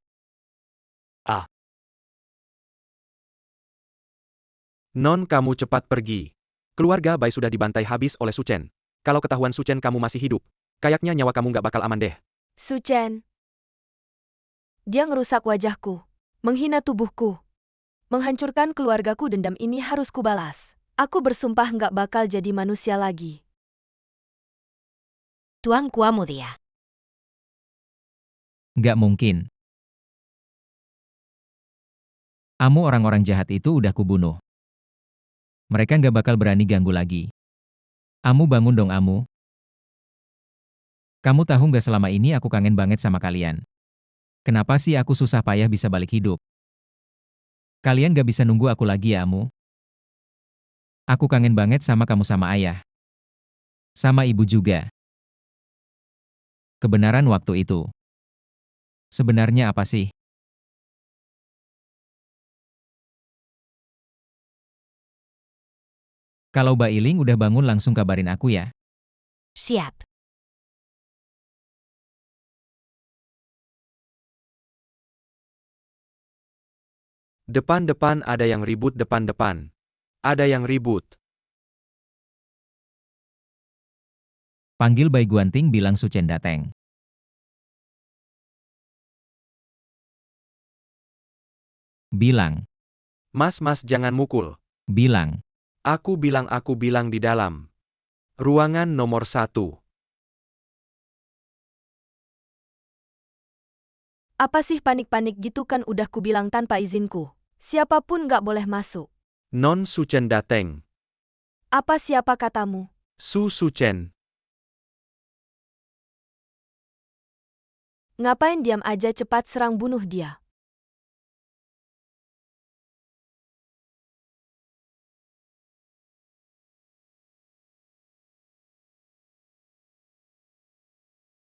Non, kamu cepat pergi. Keluarga Bai sudah dibantai habis oleh Su Chen. Kalau ketahuan Su Chen kamu masih hidup, kayaknya nyawa kamu nggak bakal aman deh. Su Chen. Dia ngerusak wajahku, menghina tubuhku, menghancurkan keluargaku. Dendam ini harus kubalas. Aku bersumpah nggak bakal jadi manusia lagi. Tuan Kua Mulia. Nggak mungkin. Amu, orang-orang jahat itu udah kubunuh. Mereka nggak bakal berani ganggu lagi. Amu, bangun dong Amu. Kamu tahu nggak, selama ini aku kangen banget sama kalian. Kenapa sih aku susah payah bisa balik hidup? Kalian gak bisa nunggu aku lagi ya Amu? Aku kangen banget sama kamu, sama ayah. Sama ibu juga. Kebenaran waktu itu. Sebenarnya apa sih? Kalau Mbak Iling udah bangun langsung kabarin aku ya. Siap. Depan-depan ada yang ribut, depan-depan. Ada yang ribut. Panggil Bai Guanting, bilang Su Chen dateng. Bilang. Mas jangan mukul. Bilang. Aku bilang di dalam. Ruangan nomor 1. Apa sih panik-panik gitu, kan udah kubilang tanpa izinku. Siapapun nggak boleh masuk. Non Su Chen dateng. Apa siapa katamu? Su Chen. Ngapain diam aja, cepat serang, bunuh dia.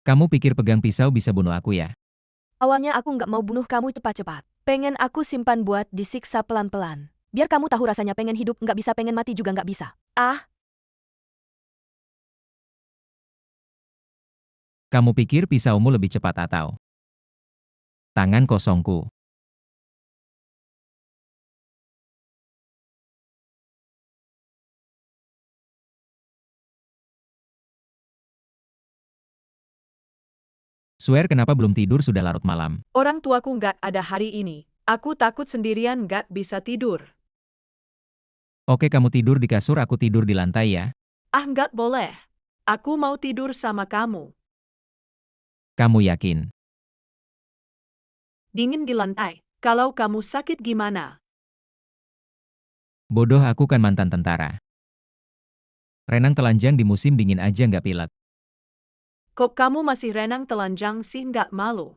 Kamu pikir pegang pisau bisa bunuh aku ya? Awalnya aku nggak mau bunuh kamu cepat-cepat. Pengen aku simpan buat disiksa pelan-pelan. Biar kamu tahu rasanya pengen hidup nggak bisa, pengen mati juga nggak bisa. Ah, Kamu pikir pisaumu lebih cepat atau tangan kosongku? Swear kenapa belum tidur sudah larut malam? Orang tuaku nggak ada hari ini. Aku takut sendirian nggak bisa tidur. Oke kamu tidur di kasur aku tidur di lantai ya. Ah nggak boleh. Aku mau tidur sama kamu. Kamu yakin? Dingin di lantai. Kalau kamu sakit gimana? Bodoh aku kan mantan tentara. Renang telanjang di musim dingin aja nggak pilek. Kok kamu masih renang telanjang sih nggak malu?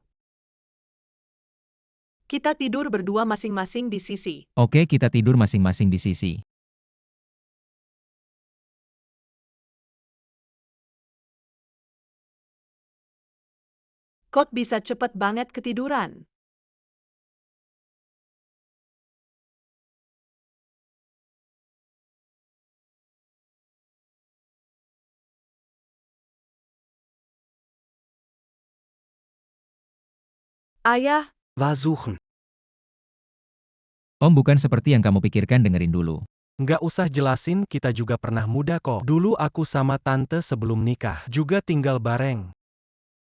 Kita tidur berdua masing-masing di sisi. Oke kita tidur masing-masing di sisi. Kok bisa cepet banget ketiduran? Ayah, Was suchen. Om bukan seperti yang kamu pikirkan dengerin dulu. Nggak usah jelasin, kita juga pernah muda kok. Dulu aku sama tante sebelum nikah juga tinggal bareng.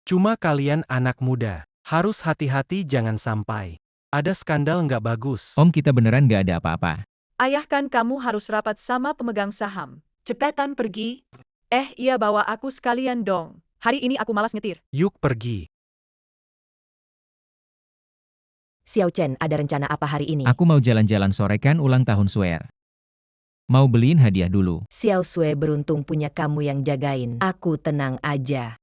Cuma kalian anak muda, harus hati-hati jangan sampai ada skandal nggak bagus. Om kita beneran nggak ada apa-apa. ayah kan kamu harus rapat sama pemegang saham. Cepetan pergi. Iya bawa aku sekalian dong. Hari ini aku malas nyetir. Yuk pergi. Xiao Chen, ada rencana apa hari ini? Aku mau jalan-jalan sore kan ulang tahun Swear. Mau beliin hadiah dulu. Xiao Sui beruntung punya kamu yang jagain. Aku tenang aja.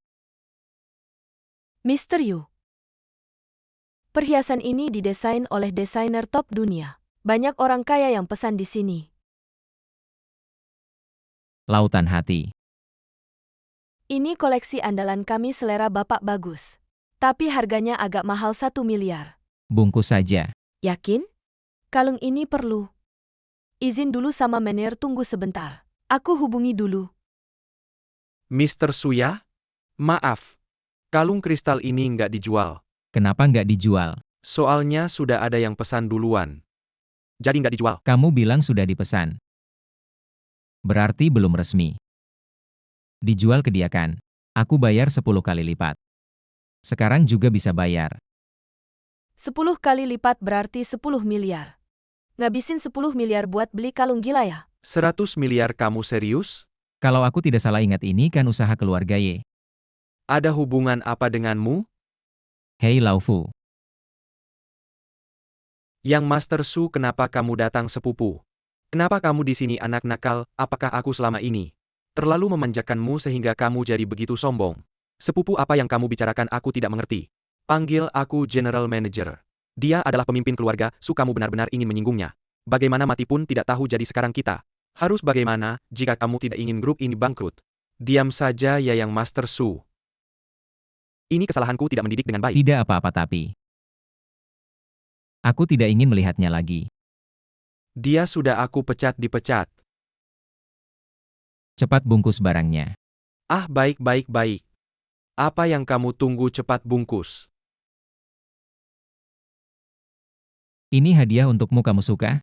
Mr. Yu. Perhiasan ini didesain oleh desainer top dunia. Banyak orang kaya yang pesan di sini. Lautan hati. Ini koleksi andalan kami, selera Bapak bagus. Tapi harganya agak mahal 1 miliar. Bungkus saja. Yakin? Kalung ini perlu. Izin dulu sama manajer, tunggu sebentar. Aku hubungi dulu. Mr. Suya? Maaf. Kalung kristal ini nggak dijual. Kenapa nggak dijual? Soalnya sudah ada yang pesan duluan. Jadi nggak dijual. Kamu bilang sudah dipesan. Berarti belum resmi. Dijual ke dia kan? Aku bayar 10 kali lipat. Sekarang juga bisa bayar. 10 kali lipat berarti 10 miliar. Ngabisin 10 miliar buat beli kalung, gila ya? 100 miliar kamu serius? Kalau aku tidak salah ingat ini kan usaha keluarga Ye. Ada hubungan apa denganmu? Hei Laufu. Yang Master Su, kenapa kamu datang sepupu? Kenapa kamu di sini anak nakal? Apakah aku selama ini terlalu memanjakanmu sehingga kamu jadi begitu sombong? Sepupu, apa yang kamu bicarakan aku tidak mengerti. Panggil aku General Manager. Dia adalah pemimpin keluarga Su, kamu benar-benar ingin menyinggungnya. Bagaimana mati pun tidak tahu, jadi sekarang kita harus bagaimana jika kamu tidak ingin grup ini bangkrut? Diam saja ya yang Master Su. Ini kesalahanku tidak mendidik dengan baik. Tidak apa-apa tapi. Aku tidak ingin melihatnya lagi. Dia sudah aku pecat, dipecat. Cepat bungkus barangnya. Ah, baik. Apa yang kamu tunggu, cepat bungkus. Ini hadiah untukmu, kamu suka?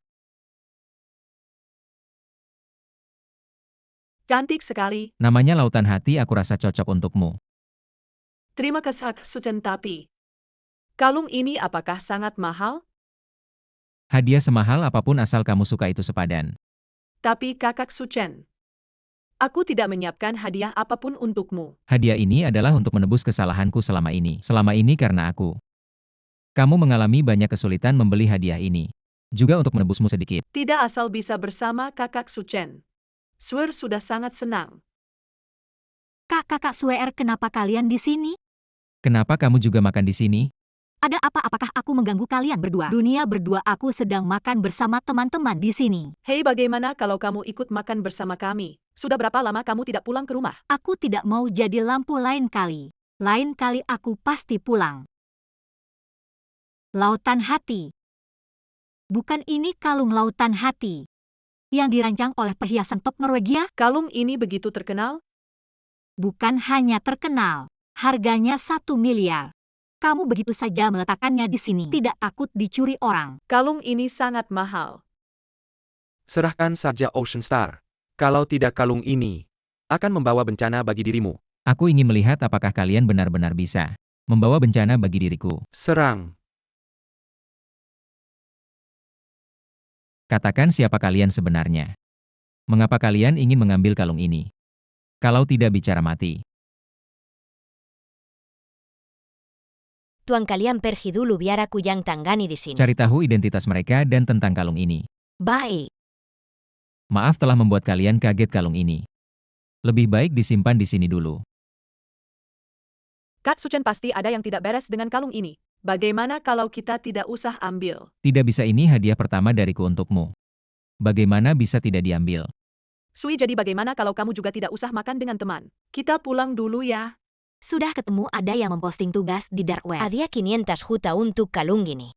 Cantik sekali. Namanya Lautan Hati, aku rasa cocok untukmu. Terima kasih Kak Suchen, tapi kalung ini apakah sangat mahal? Hadiah semahal apapun asal kamu suka itu sepadan. Tapi Kakak Suchen, aku tidak menyiapkan hadiah apapun untukmu. Hadiah ini adalah untuk menebus kesalahanku selama ini. Selama ini karena aku. Kamu mengalami banyak kesulitan membeli hadiah ini. Juga untuk menebusmu sedikit. Tidak asal bisa bersama Kakak Suchen. Swear sudah sangat senang. Kakak Swear, kenapa kalian di sini? Kenapa kamu juga makan di sini? Ada apa? Apakah aku mengganggu kalian berdua? Dunia berdua, aku sedang makan bersama teman-teman di sini. Hei, bagaimana kalau kamu ikut makan bersama kami? Sudah berapa lama kamu tidak pulang ke rumah? Aku tidak mau jadi lampu lain kali. Lain kali aku pasti pulang. Lautan Hati. Bukan ini kalung Lautan Hati yang dirancang oleh perhiasan top Norwegia? Kalung ini begitu terkenal? Bukan hanya terkenal, Harganya 1 miliar. Kamu begitu saja meletakkannya di sini. Tidak takut dicuri orang. Kalung ini sangat mahal. Serahkan saja Ocean Star. Kalau tidak kalung ini akan membawa bencana bagi dirimu. Aku ingin melihat apakah kalian benar-benar bisa membawa bencana bagi diriku. Serang. Katakan siapa kalian sebenarnya. Mengapa kalian ingin mengambil kalung ini? Kalau tidak bicara mati. Tuan kalian pergi dulu biar aku yang tangani di sini. Cari tahu identitas mereka dan tentang kalung ini. Baik. Maaf telah membuat kalian kaget kalung ini. Lebih baik disimpan di sini dulu. Kak Suchen pasti ada yang tidak beres dengan kalung ini. Bagaimana kalau kita tidak usah ambil? Tidak bisa, ini hadiah pertama dariku untukmu. Bagaimana bisa tidak diambil? Sui, jadi bagaimana kalau kamu juga tidak usah makan dengan teman? Kita pulang dulu ya. Sudah ketemu ada yang memposting tugas di dark web. Hadiah 500 juta untuk kalung ini.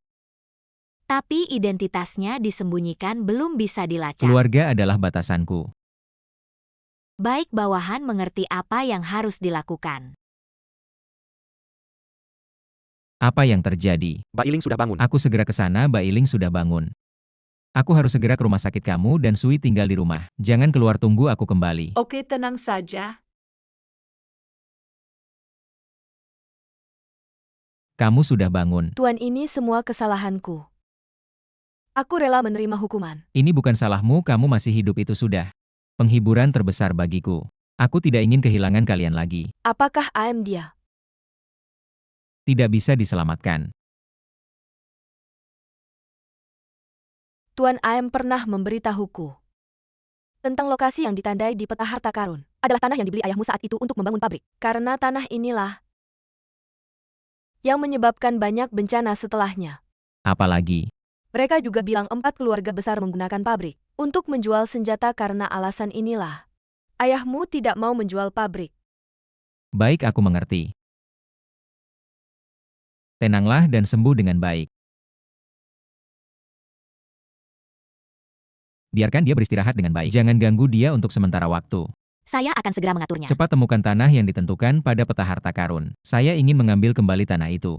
Tapi identitasnya disembunyikan belum bisa dilacak. Keluarga adalah batasanku. Baik, bawahan mengerti apa yang harus dilakukan. Apa yang terjadi? Mbak Iling sudah bangun. Aku segera ke sana, Mbak Iling sudah bangun. Aku harus segera ke rumah sakit kamu dan Sui tinggal di rumah. Jangan keluar, tunggu aku kembali. Oke, tenang saja. Kamu sudah bangun. Tuan, ini semua kesalahanku. Aku rela menerima hukuman. Ini bukan salahmu, kamu masih hidup itu sudah penghiburan terbesar bagiku. Aku tidak ingin kehilangan kalian lagi. Apakah AM dia? Tidak bisa diselamatkan. Tuan AM pernah memberitahuku tentang lokasi yang ditandai di peta harta karun. Adalah tanah yang dibeli ayahmu saat itu untuk membangun pabrik. Karena tanah inilah yang menyebabkan banyak bencana setelahnya. Apalagi, Mereka juga bilang 4 keluarga besar menggunakan pabrik untuk menjual senjata karena alasan inilah. Ayahmu tidak mau menjual pabrik. baik, aku mengerti. Tenanglah dan sembuh dengan baik. Biarkan dia beristirahat dengan baik. Jangan ganggu dia untuk sementara waktu. Saya akan segera mengaturnya. Cepat temukan tanah yang ditentukan pada peta harta karun. Saya ingin mengambil kembali tanah itu.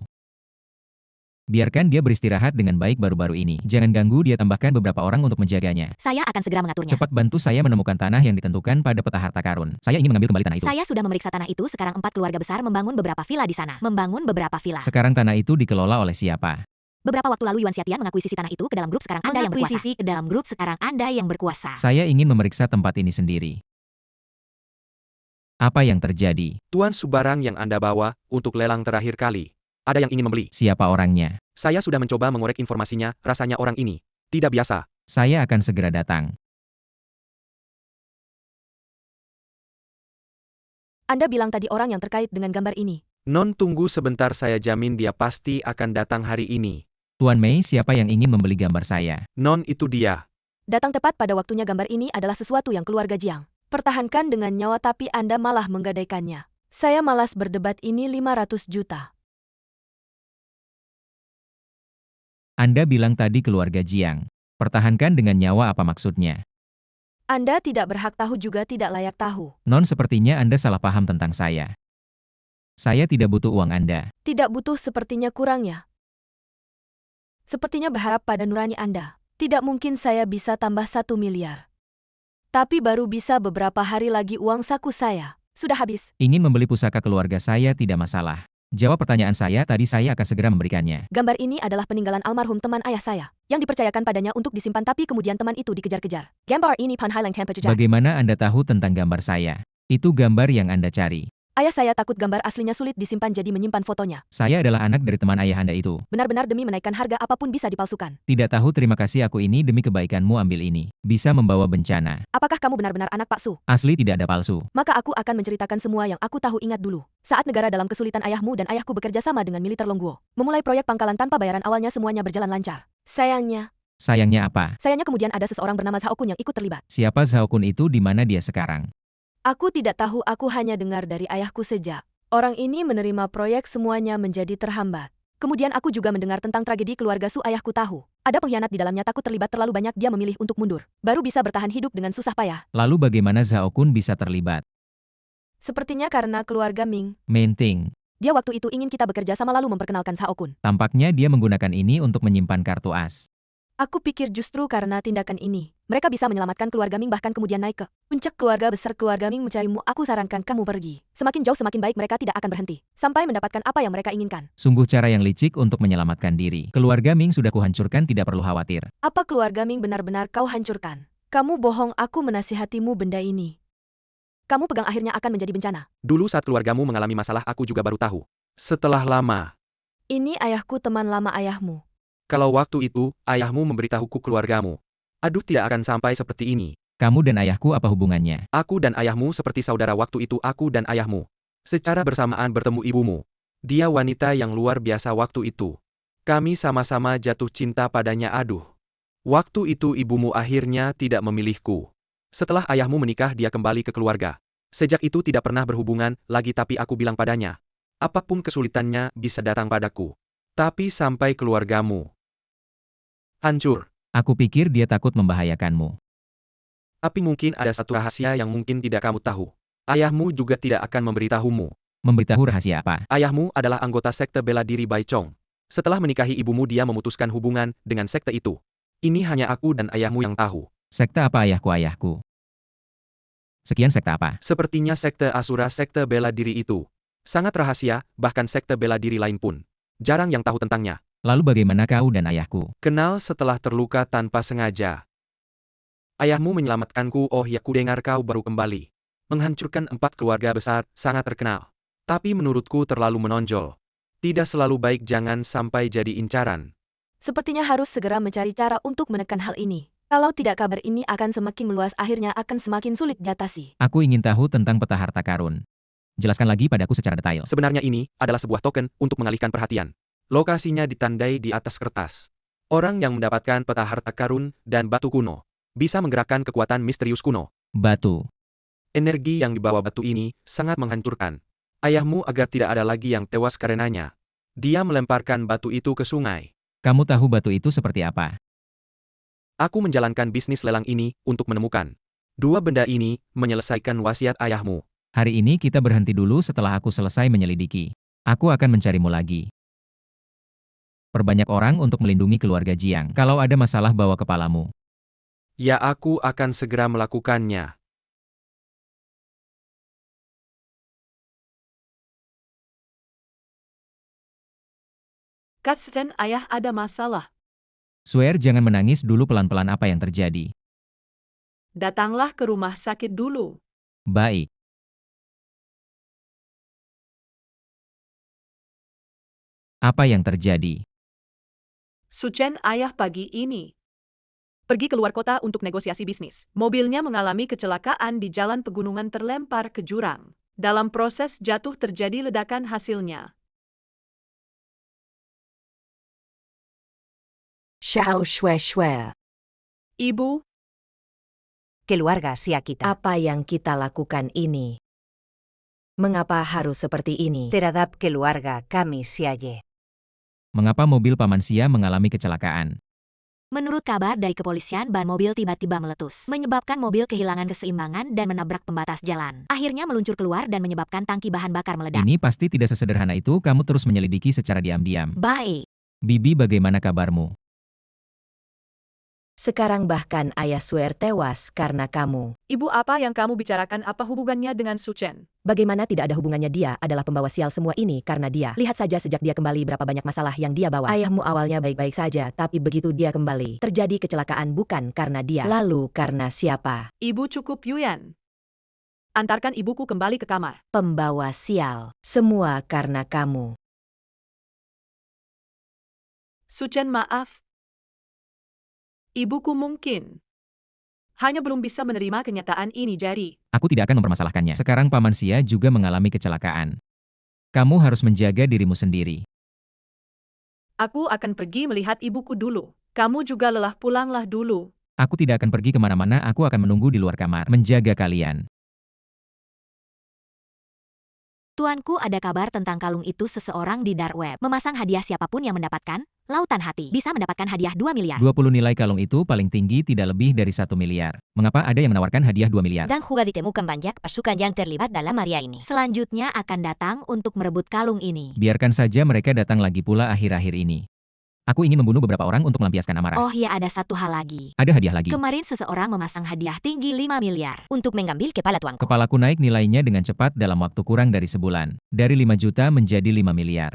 Biarkan dia beristirahat dengan baik baru-baru ini. Jangan ganggu dia, tambahkan beberapa orang untuk menjaganya. Saya akan segera mengaturnya. Cepat bantu saya menemukan tanah yang ditentukan pada peta harta karun. Saya ingin mengambil kembali tanah itu. Saya sudah memeriksa tanah itu, sekarang 4 keluarga besar membangun beberapa villa di sana. Membangun beberapa villa. Sekarang tanah itu dikelola oleh siapa? Beberapa waktu lalu Yuan Xiatian mengakuisisi tanah itu ke dalam grup, sekarang Anda yang berkuasa. Mengakuisisi ke dalam grup, sekarang Anda yang berkuasa. Saya ingin memeriksa tempat ini sendiri. Apa yang terjadi? Tuan, subarang yang Anda bawa untuk lelang terakhir kali. Ada yang ingin membeli. Siapa orangnya? Saya sudah mencoba mengorek informasinya, rasanya orang ini tidak biasa. Saya akan segera datang. Anda bilang tadi orang yang terkait dengan gambar ini. Non, tunggu sebentar, saya jamin dia pasti akan datang hari ini. Tuan Mei, siapa yang ingin membeli gambar saya? Non, itu dia. Datang tepat pada waktunya. Gambar ini adalah sesuatu yang keluarga Jiang pertahankan dengan nyawa, tapi Anda malah menggadaikannya. Saya malas berdebat, ini 500 juta. Anda bilang tadi keluarga Jiang. Pertahankan dengan nyawa, apa maksudnya? Anda tidak berhak tahu, juga tidak layak tahu. Non, sepertinya Anda salah paham tentang saya. Saya tidak butuh uang Anda. Tidak butuh, sepertinya kurangnya. Sepertinya berharap pada nurani Anda. Tidak mungkin saya bisa tambah 1 miliar. Tapi baru bisa beberapa hari lagi, uang saku saya sudah habis. Ingin membeli pusaka keluarga saya tidak masalah. Jawab pertanyaan saya tadi, saya akan segera memberikannya. Gambar ini adalah peninggalan almarhum teman ayah saya, yang dipercayakan padanya untuk disimpan, tapi kemudian teman itu dikejar-kejar. Gambar ini Panhailang Tempa Jejak. Bagaimana Anda tahu tentang gambar saya? Itu gambar yang Anda cari. Ayah saya takut gambar aslinya sulit disimpan, jadi menyimpan fotonya. Saya adalah anak dari teman ayah Anda itu. Benar-benar demi menaikkan harga, apapun bisa dipalsukan. Tidak tahu, terima kasih, aku ini demi kebaikanmu, ambil ini. Bisa membawa bencana. Apakah kamu benar-benar anak Pak Su? Asli, tidak ada palsu. Maka aku akan menceritakan semua yang aku tahu. Ingat dulu, saat negara dalam kesulitan, ayahmu dan ayahku bekerja sama dengan militer Longguo. Memulai proyek pangkalan tanpa bayaran, awalnya semuanya berjalan lancar. Sayangnya apa? Sayangnya kemudian ada seseorang bernama Zhao Kun yang ikut terlibat. Siapa Zhao Kun itu, di mana dia sekarang? Aku tidak tahu, aku hanya dengar dari ayahku sejak orang ini menerima proyek, semuanya menjadi terhambat. Kemudian aku juga mendengar tentang tragedi keluarga Su. Ayahku tahu ada pengkhianat di dalamnya, takut terlibat terlalu banyak, dia memilih untuk mundur. Baru bisa bertahan hidup dengan susah payah. Lalu bagaimana Zhao Kun bisa terlibat? Sepertinya karena keluarga Ming. Main thing. Dia waktu itu ingin kita bekerja sama lalu memperkenalkan Sao Kun. Tampaknya dia menggunakan ini untuk menyimpan kartu as. Aku pikir justru karena tindakan ini, mereka bisa menyelamatkan keluarga Ming bahkan kemudian naik ke puncak keluarga besar keluarga Ming mencarimu. Aku sarankan kamu pergi. Semakin jauh semakin baik, mereka tidak akan berhenti sampai mendapatkan apa yang mereka inginkan. Sungguh cara yang licik untuk menyelamatkan diri. Keluarga Ming sudah kuhancurkan, tidak perlu khawatir. Apa keluarga Ming benar-benar kau hancurkan? Kamu bohong, aku menasihatimu benda ini. Kamu pegang akhirnya akan menjadi bencana. Dulu saat keluargamu mengalami masalah aku juga baru tahu. Setelah lama. Ini ayahku, teman lama ayahmu. Kalau waktu itu, ayahmu memberitahuku keluargamu. Aduh, tidak akan sampai seperti ini. Kamu dan ayahku apa hubungannya? Aku dan ayahmu seperti saudara waktu itu aku dan ayahmu. Secara bersamaan bertemu ibumu. Dia wanita yang luar biasa waktu itu. Kami sama-sama jatuh cinta padanya. Aduh. Waktu itu ibumu akhirnya tidak memilihku. Setelah ayahmu menikah dia kembali ke keluarga. Sejak itu tidak pernah berhubungan lagi, tapi aku bilang padanya. Apapun kesulitannya bisa datang padaku. Tapi sampai keluargamu hancur. Aku pikir dia takut membahayakanmu. Tapi mungkin ada satu rahasia yang mungkin tidak kamu tahu. Ayahmu juga tidak akan memberitahumu. Memberitahu rahasia apa? Ayahmu adalah anggota sekte bela diri Bai Chong. Setelah menikahi ibumu dia memutuskan hubungan dengan sekte itu. Ini hanya aku dan ayahmu yang tahu. Sekte apa ayahku? Sekian sekte apa? Sepertinya sekte Asura, sekte bela diri itu. Sangat rahasia, bahkan sekte bela diri lain pun jarang yang tahu tentangnya. Lalu bagaimana kau dan ayahku? Kenal setelah terluka tanpa sengaja. Ayahmu menyelamatkanku. Oh ya, ku dengar kau baru kembali. Menghancurkan 4 keluarga besar, sangat terkenal. Tapi menurutku terlalu menonjol. Tidak selalu baik, jangan sampai jadi incaran. Sepertinya harus segera mencari cara untuk menekan hal ini. Kalau tidak, kabar ini akan semakin meluas, akhirnya akan semakin sulit diatasi. Aku ingin tahu tentang peta harta karun. Jelaskan lagi padaku secara detail. Sebenarnya ini adalah sebuah token untuk mengalihkan perhatian. Lokasinya ditandai di atas kertas. Orang yang mendapatkan peta harta karun dan batu kuno bisa menggerakkan kekuatan misterius kuno. Batu. Energi yang dibawa batu ini sangat menghancurkan ayahmu agar tidak ada lagi yang tewas karenanya. Dia melemparkan batu itu ke sungai. Kamu tahu batu itu seperti apa? Aku menjalankan bisnis lelang ini untuk menemukan 2 benda ini, menyelesaikan wasiat ayahmu. Hari ini kita berhenti dulu setelah aku selesai menyelidiki. Aku akan mencarimu lagi. Perbanyak orang untuk melindungi keluarga Jiang. Kalau ada masalah bawa kepalamu. Ya, aku akan segera melakukannya. Katsuten, ayah ada masalah. Swear, jangan menangis dulu, pelan-pelan apa yang terjadi. Datanglah ke rumah sakit dulu. Baik. Apa yang terjadi? Suchen, ayah pagi ini pergi keluar kota untuk negosiasi bisnis. Mobilnya mengalami kecelakaan di jalan pegunungan, terlempar ke jurang. Dalam proses jatuh terjadi ledakan, hasilnya Xiao Shue Shue. Ibu, Keluarga Sia kita. Apa yang kita lakukan ini? Mengapa harus seperti ini? Terhadap keluarga kami Siaye. Mengapa mobil Paman Sia mengalami kecelakaan? Menurut kabar dari kepolisian, ban mobil tiba-tiba meletus, menyebabkan mobil kehilangan keseimbangan dan menabrak pembatas jalan. Akhirnya meluncur keluar dan menyebabkan tangki bahan bakar meledak. Ini pasti tidak sesederhana itu. Kamu terus menyelidiki secara diam-diam. Baik. Bibi, bagaimana kabarmu? Sekarang bahkan ayah Swear tewas karena kamu. ibu, apa yang kamu bicarakan? Apa hubungannya dengan Suchen? Bagaimana tidak ada hubungannya? Dia adalah pembawa sial semua ini karena dia. Lihat saja sejak dia kembali berapa banyak masalah yang dia bawa. Ayahmu awalnya baik-baik saja, tapi begitu dia kembali, terjadi kecelakaan bukan karena dia. Lalu karena siapa? Ibu, cukup Yuan. Antarkan ibuku kembali ke kamar. Pembawa sial. Semua karena kamu. Suchen, maaf. Ibuku mungkin hanya belum bisa menerima kenyataan ini, jadi Aku tidak akan mempermasalahkannya. Sekarang Paman Sia juga mengalami kecelakaan. Kamu harus menjaga dirimu sendiri. aku akan pergi melihat ibuku dulu. Kamu juga lelah, pulanglah dulu. Aku tidak akan pergi kemana-mana, aku akan menunggu di luar kamar, menjaga kalian. Tuanku, ada kabar tentang kalung itu. Seseorang di dark web memasang hadiah siapapun yang mendapatkan lautan hati bisa mendapatkan hadiah 2 miliar. 20 nilai kalung itu paling tinggi tidak lebih dari 1 miliar. Mengapa ada yang menawarkan hadiah 2 miliar? Dan juga ditemukan banyak pasukan yang terlibat dalam area ini. Selanjutnya akan datang untuk merebut kalung ini. Biarkan saja mereka datang lagi pula akhir-akhir ini. Aku ingin membunuh beberapa orang untuk melampiaskan amarah. Oh ya, ada satu hal lagi. Ada hadiah lagi. Kemarin seseorang memasang hadiah tinggi 5 miliar untuk mengambil kepala tuanku. Kepalaku naik nilainya dengan cepat dalam waktu kurang dari sebulan. Dari 5 juta menjadi 5 miliar.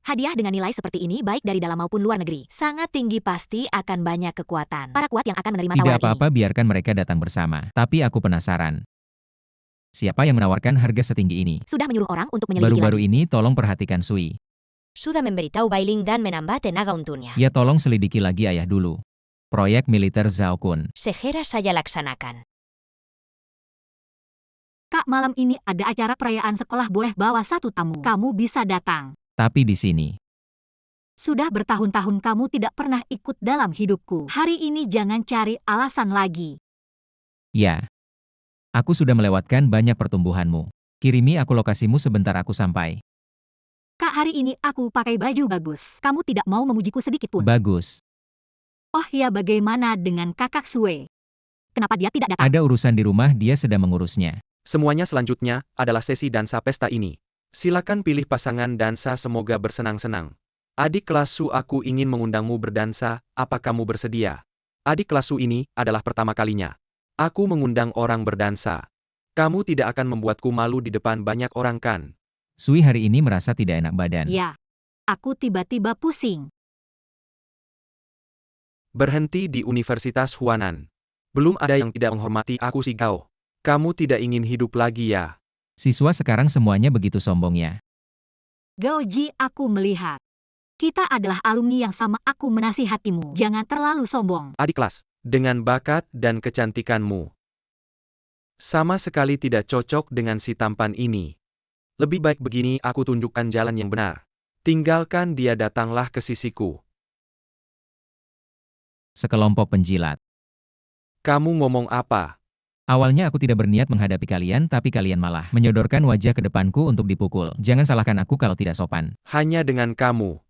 Hadiah dengan nilai seperti ini baik dari dalam maupun luar negeri. Sangat tinggi, pasti akan banyak kekuatan. Para kuat yang akan menerima Tidak tawaran apa-apa, ini. biarkan mereka datang bersama. Tapi aku penasaran. Siapa yang menawarkan harga setinggi ini? Sudah menyuruh orang untuk menyelidiki Baru-baru lagi. ini tolong perhatikan Sui. Sudah memberitahu Bailing dan menambah tenaga untuknya. Ya tolong selidiki lagi ayah dulu. Proyek militer Zhao Kun. Segera saja laksanakan. Kak, malam ini ada acara perayaan sekolah, boleh bawa satu tamu. Kamu bisa datang. Tapi di sini. Sudah bertahun-tahun kamu tidak pernah ikut dalam hidupku. Hari ini jangan cari alasan lagi. Ya. Aku sudah melewatkan banyak pertumbuhanmu. Kirimi aku lokasimu sebentar aku sampai. Kak, hari ini aku pakai baju bagus. Kamu tidak mau memujiku sedikit pun. Bagus. Oh ya, bagaimana dengan kakak Sue? Kenapa dia tidak datang? Ada urusan di rumah, dia sedang mengurusnya. Semuanya selanjutnya adalah sesi dansa pesta ini. Silakan pilih pasangan dansa, semoga bersenang-senang. Adik kelas Su, aku ingin mengundangmu berdansa, apa kamu bersedia? Adik kelas Su, ini adalah pertama kalinya aku mengundang orang berdansa. Kamu tidak akan membuatku malu di depan banyak orang kan? Sui hari ini merasa tidak enak badan. Ya, aku tiba-tiba pusing. Berhenti di Universitas Huanan. Belum ada yang tidak menghormati aku, si Gao. Kamu tidak ingin hidup lagi ya? Siswa sekarang semuanya begitu sombongnya. Gaoji, aku melihat. Kita adalah alumni yang sama, aku menasihatimu. Jangan terlalu sombong. Adik kelas, dengan bakat dan kecantikanmu, sama sekali tidak cocok dengan si tampan ini. Lebih baik begini, aku tunjukkan jalan yang benar. Tinggalkan dia, datanglah ke sisiku. Sekelompok penjilat. Kamu ngomong apa? Awalnya aku tidak berniat menghadapi kalian, tapi kalian malah menyodorkan wajah ke depanku untuk dipukul. Jangan salahkan aku kalau tidak sopan. Hanya dengan kamu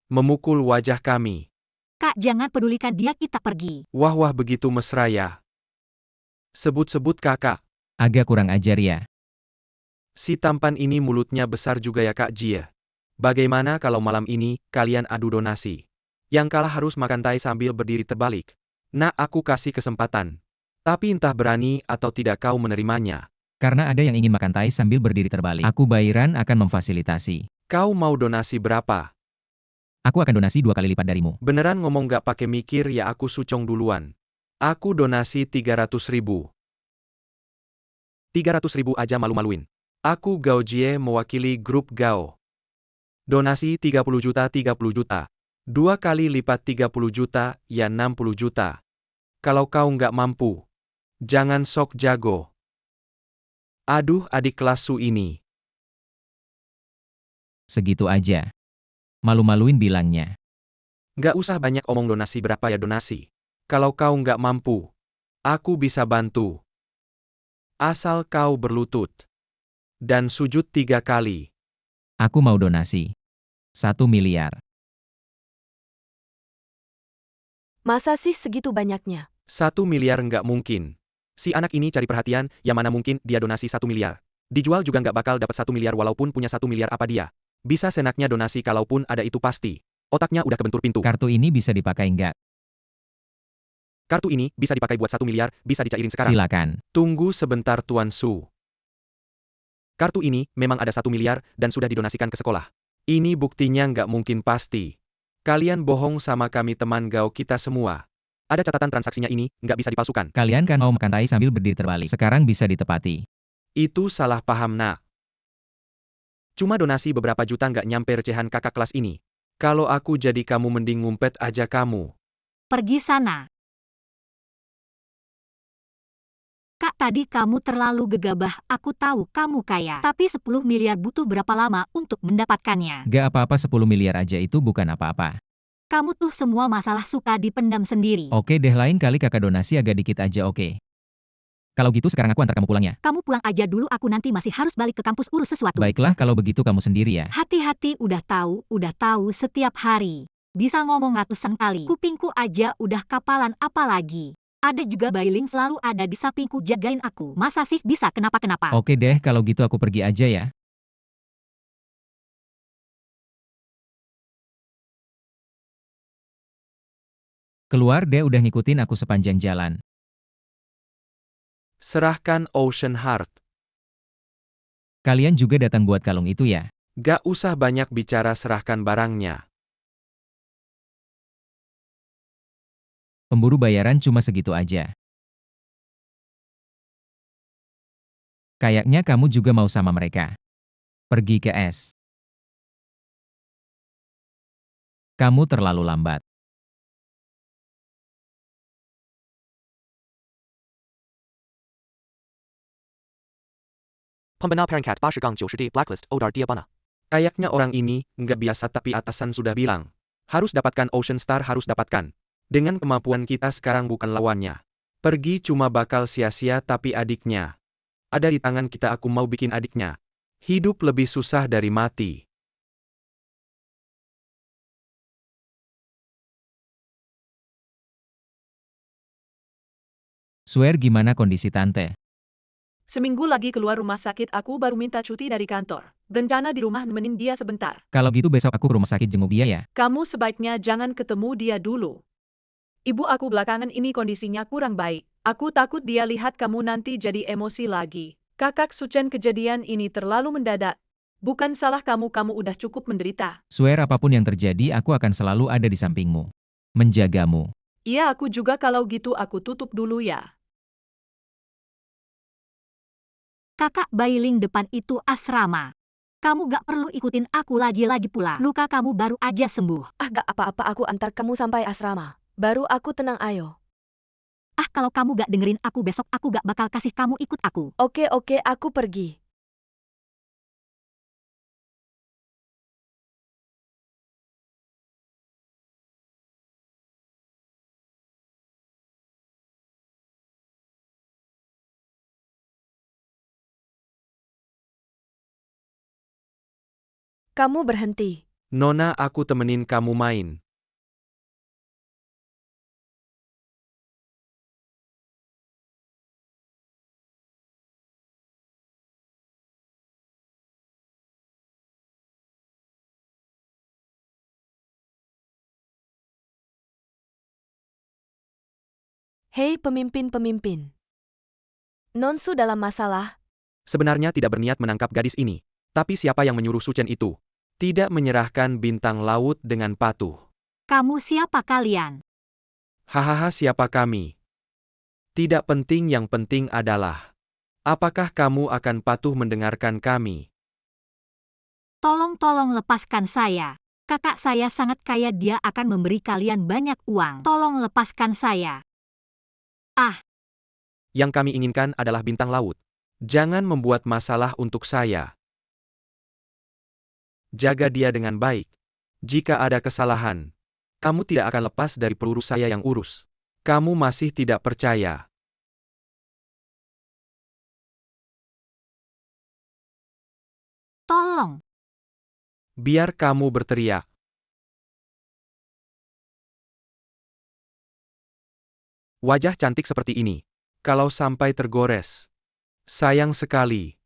memukul wajah kami. Kak, jangan pedulikan dia, kita pergi. Wah begitu mesra ya. Sebut-sebut kakak. Agak kurang ajar ya. Si tampan ini mulutnya besar juga ya Kak Jie. Bagaimana kalau malam ini kalian adu donasi? Yang kalah harus makan tai sambil berdiri terbalik. Nah, aku kasih kesempatan. Tapi entah berani atau tidak kau menerimanya. Karena ada yang ingin makan tai sambil berdiri terbalik. Aku Bairan akan memfasilitasi. Kau mau donasi berapa? Aku akan donasi 2 kali lipat darimu. Beneran ngomong gak pakai mikir ya, aku Sucong duluan. Aku donasi 300.000. 300.000 aja malu-maluin. Aku Gao Jie mewakili grup Gao. Donasi 30 juta 30 juta. 2 kali lipat 30 juta, ya 60 juta. Kalau kau nggak mampu, jangan sok jago. Aduh, adik kelas Su ini. Segitu aja. Malu-maluin bilangnya. Nggak usah banyak omong, donasi berapa ya donasi. Kalau kau nggak mampu, aku bisa bantu. Asal kau berlutut dan sujud 3 kali. Aku mau donasi 1 miliar. Masa sih segitu banyaknya? 1 miliar nggak mungkin. Si anak ini cari perhatian, ya mana mungkin dia donasi 1 miliar. Dijual juga nggak bakal dapat 1 miliar walaupun punya 1 miliar, apa dia bisa senaknya donasi kalaupun ada, itu pasti. Otaknya udah kebentur pintu. Kartu ini bisa dipakai nggak? Kartu ini bisa dipakai buat 1 miliar, bisa dicairin sekarang. Silakan. Tunggu sebentar Tuan Su. Kartu ini memang ada 1 miliar dan sudah didonasikan ke sekolah. Ini buktinya, nggak mungkin pasti. Kalian bohong sama kami, teman Gao kita semua. Ada catatan transaksinya, ini nggak bisa dipalsukan. Kalian kan mau makan tai sambil berdiri terbalik. Sekarang bisa ditepati. Itu salah paham, nak. Cuma donasi beberapa juta, nggak nyampe recehan kakak kelas ini. Kalau aku jadi kamu mending ngumpet aja kamu. Pergi sana. Kak, tadi kamu terlalu gegabah. Aku tahu kamu kaya. Tapi 10 miliar butuh berapa lama untuk mendapatkannya? Gak apa-apa, 10 miliar aja itu bukan apa-apa. Kamu tuh semua masalah suka dipendam sendiri. Oke deh, lain kali kakak donasi agak dikit aja, oke? Kalau gitu sekarang aku antar kamu pulangnya. Kamu pulang aja dulu, aku nanti masih harus balik ke kampus urus sesuatu. Baiklah kalau begitu kamu sendiri ya. Hati-hati, udah tahu setiap hari. Bisa ngomong ratusan kali. Kupingku aja udah kapalan, apalagi. Ada juga Bailing selalu ada di sampingku jagain aku. Masa sih bisa kenapa-kenapa? Oke deh kalau gitu aku pergi aja ya. Keluar deh udah ngikutin aku sepanjang jalan. Serahkan Ocean Heart. Kalian juga datang buat kalung itu ya? Gak usah banyak bicara, serahkan barangnya. Pemburu bayaran cuma segitu aja. Kayaknya kamu juga mau sama mereka. Pergi ke es. Kamu terlalu lambat. Pembenar perangkat 80-90D blacklist Odar Diabana. Kayaknya orang ini nggak biasa, tapi atasan sudah bilang. Harus dapatkan Ocean Star, harus dapatkan. Dengan kemampuan kita sekarang bukan lawannya. Pergi cuma bakal sia-sia, tapi adiknya ada di tangan kita. Aku mau bikin adiknya hidup lebih susah dari mati. Swear gimana kondisi tante? Seminggu lagi keluar rumah sakit, aku baru minta cuti dari kantor. Berencana di rumah nemenin dia sebentar. Kalau gitu besok aku ke rumah sakit jenguk dia ya. Kamu sebaiknya jangan ketemu dia dulu. Ibu aku belakangan ini kondisinya kurang baik. Aku takut dia lihat kamu nanti jadi emosi lagi. Kakak Suchen, kejadian ini terlalu mendadak. Bukan salah kamu, kamu udah cukup menderita. Swear apapun yang terjadi aku akan selalu ada di sampingmu. Menjagamu. Iya, aku juga. Kalau gitu aku tutup dulu ya. Kakak Bailing, depan itu asrama. Kamu gak perlu ikutin aku lagi pula. Luka kamu baru aja sembuh. Ah, gak apa-apa, aku antar kamu sampai asrama. Baru aku tenang, ayo. Ah, kalau kamu gak dengerin aku, besok aku gak bakal kasih kamu ikut aku. Oke, aku pergi. Kamu berhenti. Nona, aku temenin kamu main. Hei pemimpin. Nonsu dalam masalah. Sebenarnya tidak berniat menangkap gadis ini. Tapi siapa yang menyuruh Suchen itu tidak menyerahkan bintang laut dengan patuh? Kamu siapa kalian? Hahaha, siapa kami? Tidak penting, yang penting adalah apakah kamu akan patuh mendengarkan kami? Tolong lepaskan saya. Kakak saya sangat kaya, dia akan memberi kalian banyak uang. Tolong lepaskan saya. Yang kami inginkan adalah bintang laut. Jangan membuat masalah untuk saya. Jaga dia dengan baik. Jika ada kesalahan, kamu tidak akan lepas dari peluru saya yang urus. Kamu masih tidak percaya? Tolong. Biar kamu berteriak. Wajah cantik seperti ini, kalau sampai tergores, sayang sekali.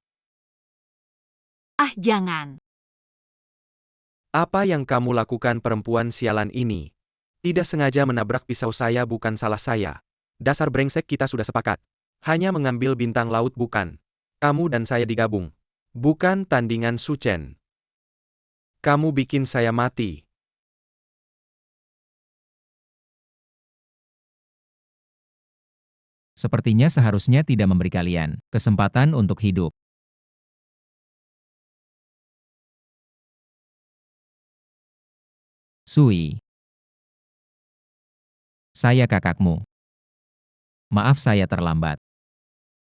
Ah, jangan. Apa yang kamu lakukan, perempuan sialan ini? Tidak sengaja menabrak pisau saya, bukan salah saya. Dasar brengsek, kita sudah sepakat. Hanya mengambil bintang laut, bukan? Kamu dan saya digabung. Bukan tandingan Suchen. Kamu bikin saya mati. Sepertinya seharusnya tidak memberi kalian kesempatan untuk hidup. Sui. Saya kakakmu. Maaf saya terlambat.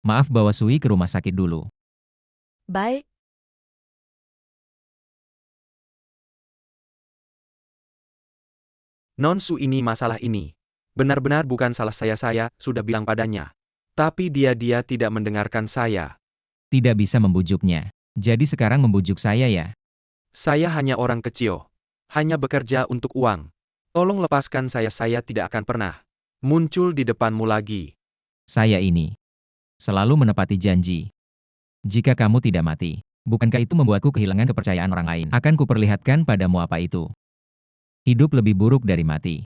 Maaf, bawa Sui ke rumah sakit dulu. Baik. Nonsu, ini masalah ini benar-benar bukan salah saya sudah bilang padanya. Tapi dia tidak mendengarkan saya. Tidak bisa membujuknya. Jadi sekarang membujuk saya ya? Saya hanya orang kecil. Hanya bekerja untuk uang. Tolong lepaskan saya tidak akan pernah muncul di depanmu lagi. Saya ini selalu menepati janji. Jika kamu tidak mati, bukankah itu membuatku kehilangan kepercayaan orang lain? Akan kuperlihatkan padamu apa itu. Hidup lebih buruk dari mati.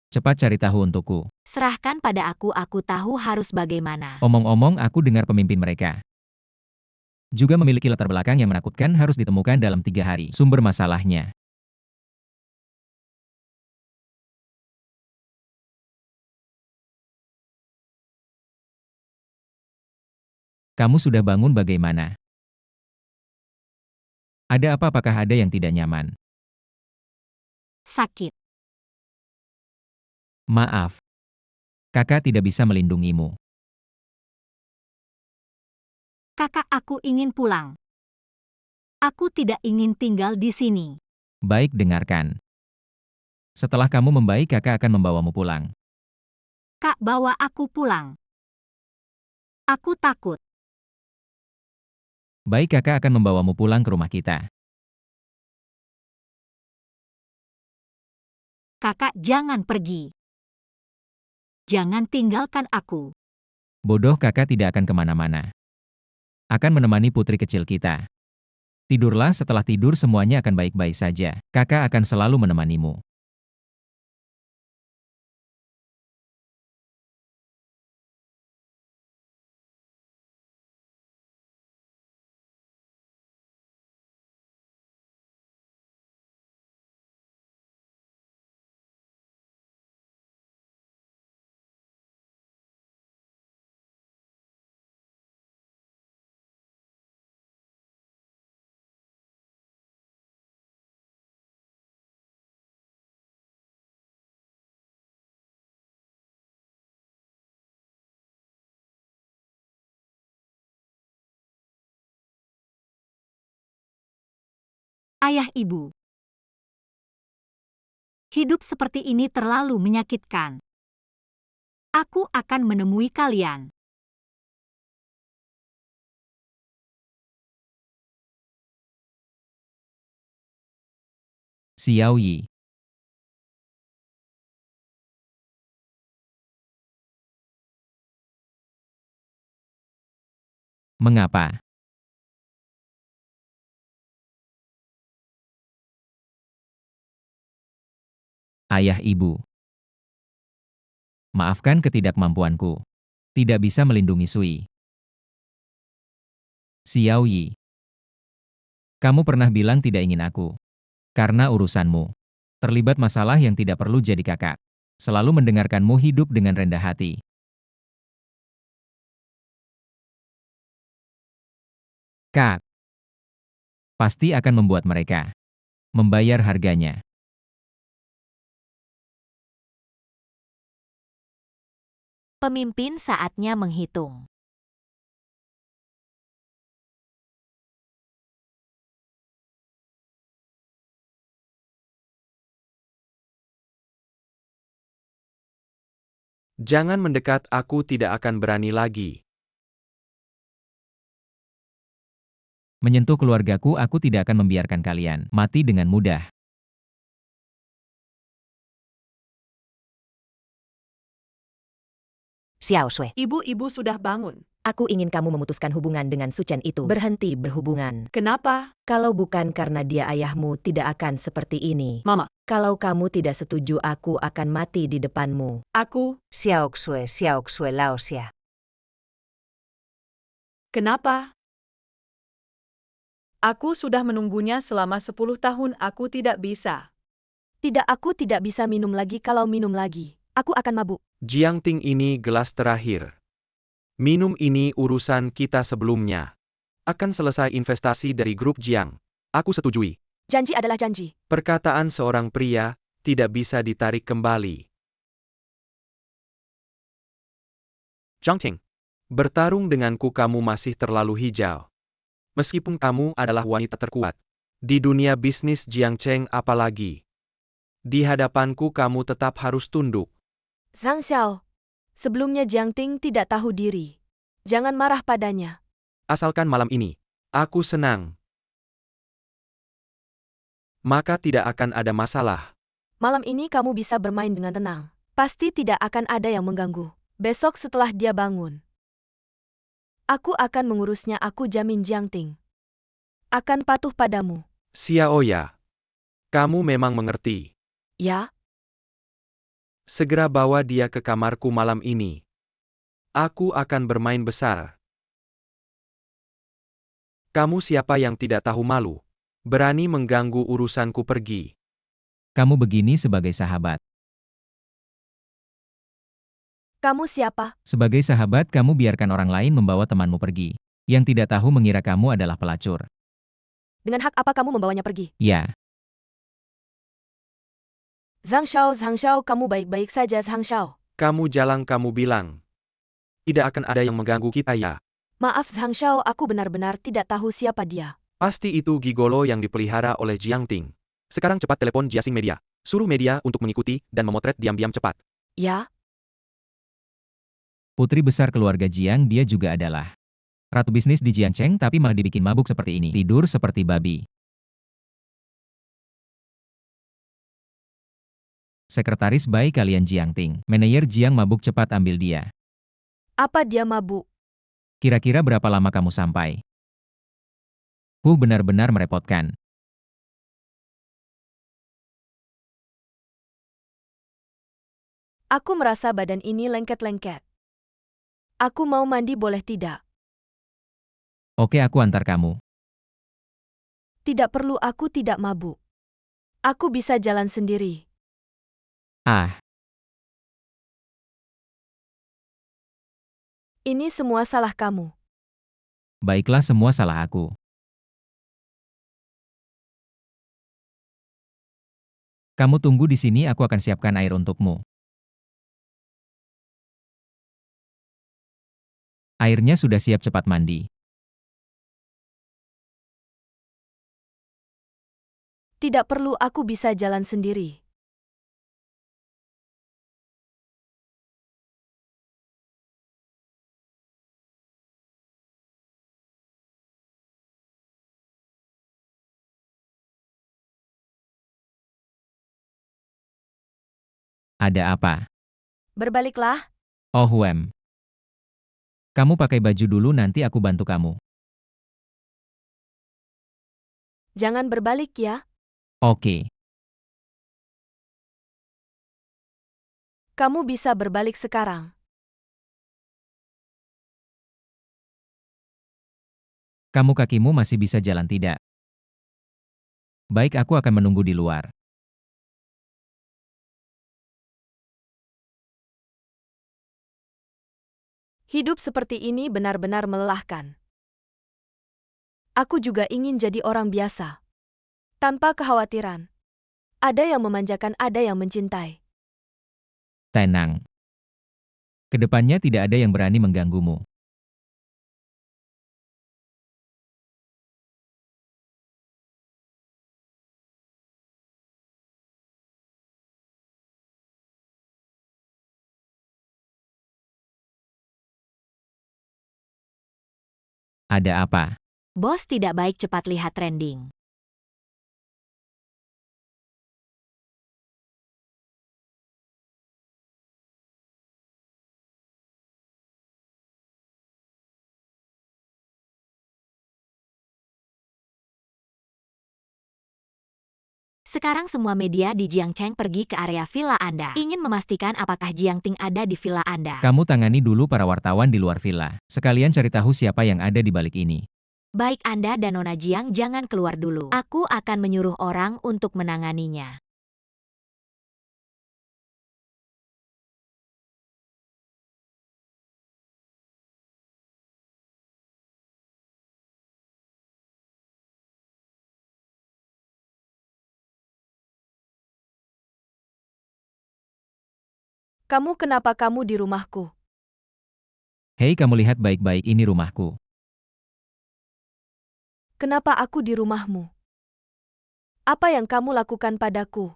Cepat cari tahu untukku. Serahkan pada aku tahu harus bagaimana. Omong-omong aku dengar pemimpin mereka juga memiliki latar belakang yang menakutkan harus ditemukan dalam 3 hari. Sumber masalahnya. Kamu sudah bangun bagaimana? Ada apa? Apakah ada yang tidak nyaman? Sakit. Maaf. Kakak tidak bisa melindungimu. Kakak, aku ingin pulang. Aku tidak ingin tinggal di sini. Baik, dengarkan. Setelah kamu membaik, kakak akan membawamu pulang. Kak, bawa aku pulang. Aku takut. Baik, kakak akan membawamu pulang ke rumah kita. Kakak, jangan pergi. Jangan tinggalkan aku. Bodoh, kakak tidak akan kemana-mana. Akan menemani putri kecil kita. Tidurlah, setelah tidur semuanya akan baik-baik saja. Kakak akan selalu menemanimu. Ayah ibu. Hidup seperti ini terlalu menyakitkan. Aku akan menemui kalian. Xiao Yi. Mengapa? Ayah ibu. Maafkan ketidakmampuanku. Tidak bisa melindungi Sui. Xiao Yi. Kamu pernah bilang tidak ingin aku. Karena urusanmu. Terlibat masalah yang tidak perlu jadi kakak. Selalu mendengarkanmu hidup dengan rendah hati. Kak. Pasti akan membuat mereka membayar harganya. Pemimpin saatnya menghitung. Jangan mendekat, aku tidak akan berani lagi. Menyentuh keluargaku, aku tidak akan membiarkan kalian mati dengan mudah. Xiao Shui, Ibu-ibu sudah bangun. aku ingin kamu memutuskan hubungan dengan Su Chen itu. Berhenti berhubungan. Kenapa? Kalau bukan karena dia ayahmu tidak akan seperti ini. Mama. Kalau kamu tidak setuju aku akan mati di depanmu. Aku. Xiao Shui Lao Xia. Kenapa? Aku sudah menunggunya selama 10 tahun, aku tidak bisa. Tidak, aku tidak bisa minum lagi. Kalau minum lagi, aku akan mabuk. Jiang Ting, ini gelas terakhir. Minum, ini urusan kita sebelumnya. Akan selesai investasi dari grup Jiang. Aku setujui. Janji adalah janji. Perkataan seorang pria tidak bisa ditarik kembali. Jiang Ting, bertarung denganku kamu masih terlalu hijau. Meskipun kamu adalah wanita terkuat di dunia bisnis Jiang Cheng, apalagi di hadapanku kamu tetap harus tunduk. Zhang Xiao. Sebelumnya Jiang Ting tidak tahu diri. Jangan marah padanya. Asalkan malam ini, aku senang. Maka tidak akan ada masalah. Malam ini kamu bisa bermain dengan tenang. Pasti tidak akan ada yang mengganggu. Besok setelah dia bangun, aku akan mengurusnya, aku jamin Jiang Ting akan patuh padamu. Xiaoya, kamu memang mengerti. Ya, Segera bawa dia ke kamarku malam ini. Aku akan bermain besar. Kamu siapa yang tidak tahu malu? Berani mengganggu urusanku pergi. Kamu begini sebagai sahabat. kamu siapa? Sebagai sahabat kamu biarkan orang lain membawa temanmu pergi. Yang tidak tahu mengira kamu adalah pelacur. Dengan hak apa kamu membawanya pergi? Ya, Zhang Xiao, kamu baik-baik saja Zhang Xiao. Kamu jalang kamu bilang. Tidak akan ada yang mengganggu kita ya. Maaf Zhang Xiao, aku benar-benar tidak tahu siapa dia. Pasti itu gigolo yang dipelihara oleh Jiang Ting. Sekarang cepat telepon Jiaxing Media. Suruh media untuk mengikuti dan memotret diam-diam cepat. Ya, putri besar keluarga Jiang dia juga adalah ratu bisnis di Jiangcheng tapi malah dibikin mabuk seperti ini. Tidur seperti babi. Sekretaris baik kalian Jiang Ting. Manajer Jiang mabuk cepat ambil dia. apa dia mabuk? Kira-kira berapa lama kamu sampai? Benar-benar merepotkan. Aku merasa badan ini lengket-lengket. Aku mau mandi boleh tidak? Oke aku antar kamu. Tidak perlu, aku tidak mabuk. Aku bisa jalan sendiri. Ah, Ini semua salah kamu. baiklah semua salah aku. Kamu tunggu di sini aku akan siapkan air untukmu. Airnya sudah siap cepat mandi. Tidak perlu, aku bisa jalan sendiri. Ada apa? Berbaliklah. Oh Huem. Kamu pakai baju dulu nanti aku bantu kamu. Jangan berbalik ya. Oke. Kamu bisa berbalik sekarang. Kakimu masih bisa jalan tidak? Baik aku akan menunggu di luar. Hidup seperti ini benar-benar melelahkan. Aku juga ingin jadi orang biasa. Tanpa kekhawatiran. Ada yang memanjakan, ada yang mencintai. Tenang. Kedepannya tidak ada yang berani mengganggumu. Ada apa? Bos tidak baik, cepat lihat trending. Sekarang semua media di Jiangcheng pergi ke area villa Anda. Ingin memastikan apakah Jiang Ting ada di villa Anda. Kamu tangani dulu para wartawan di luar villa. Sekalian cari tahu siapa yang ada di balik ini. Baik, Anda dan Nona Jiang jangan keluar dulu. Aku akan menyuruh orang untuk menanganinya. Kenapa kamu di rumahku? Hei kamu lihat baik-baik ini rumahku. Kenapa aku di rumahmu? Apa yang kamu lakukan padaku?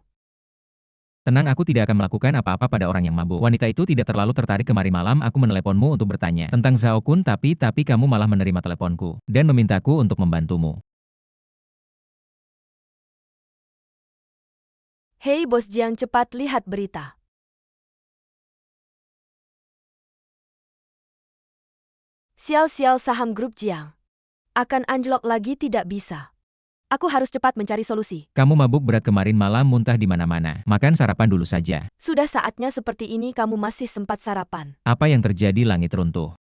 Tenang, aku tidak akan melakukan apa-apa pada orang yang mabuk. Wanita itu tidak terlalu tertarik. Kemarin malam aku meneleponmu untuk bertanya tentang Zhao Kun, tapi kamu malah menerima teleponku dan memintaku untuk membantumu. Hei Bos Jiang, cepat lihat berita. Sial-sial, saham grup Jiang akan anjlok lagi. Tidak bisa. Aku harus cepat mencari solusi. Kamu mabuk berat kemarin malam, muntah di mana-mana. Makan sarapan dulu saja. Sudah saatnya seperti ini kamu masih sempat sarapan. Apa yang terjadi? Langit runtuh.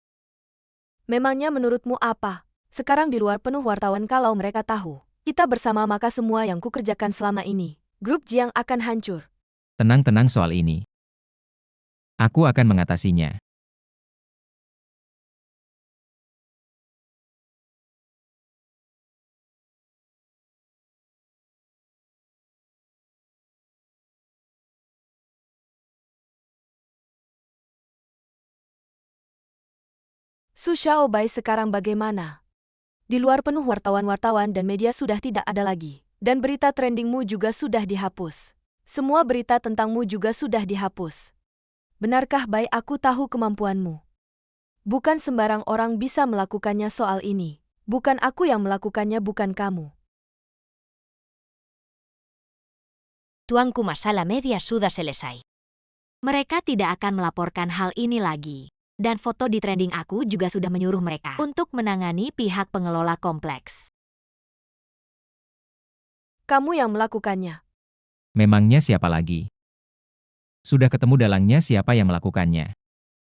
Memangnya menurutmu apa? Sekarang di luar penuh wartawan. Kalau mereka tahu kita bersama, maka semua yang kukerjakan selama ini, grup Jiang akan hancur. Tenang-tenang soal ini. Aku akan mengatasinya. Su Xiaobai sekarang bagaimana? Di luar penuh wartawan-wartawan dan media sudah tidak ada lagi. Dan berita trendingmu juga sudah dihapus. Semua berita tentangmu juga sudah dihapus. Benarkah Bai? Aku tahu kemampuanmu. Bukan sembarang orang bisa melakukannya. Soal ini bukan aku yang melakukannya, bukan kamu. Tuanku, masalah media sudah selesai. Mereka tidak akan melaporkan hal ini lagi. Dan foto di trending aku juga sudah menyuruh mereka untuk menangani pihak pengelola kompleks. Kamu yang melakukannya. Memangnya siapa lagi? Sudah ketemu dalangnya siapa yang melakukannya?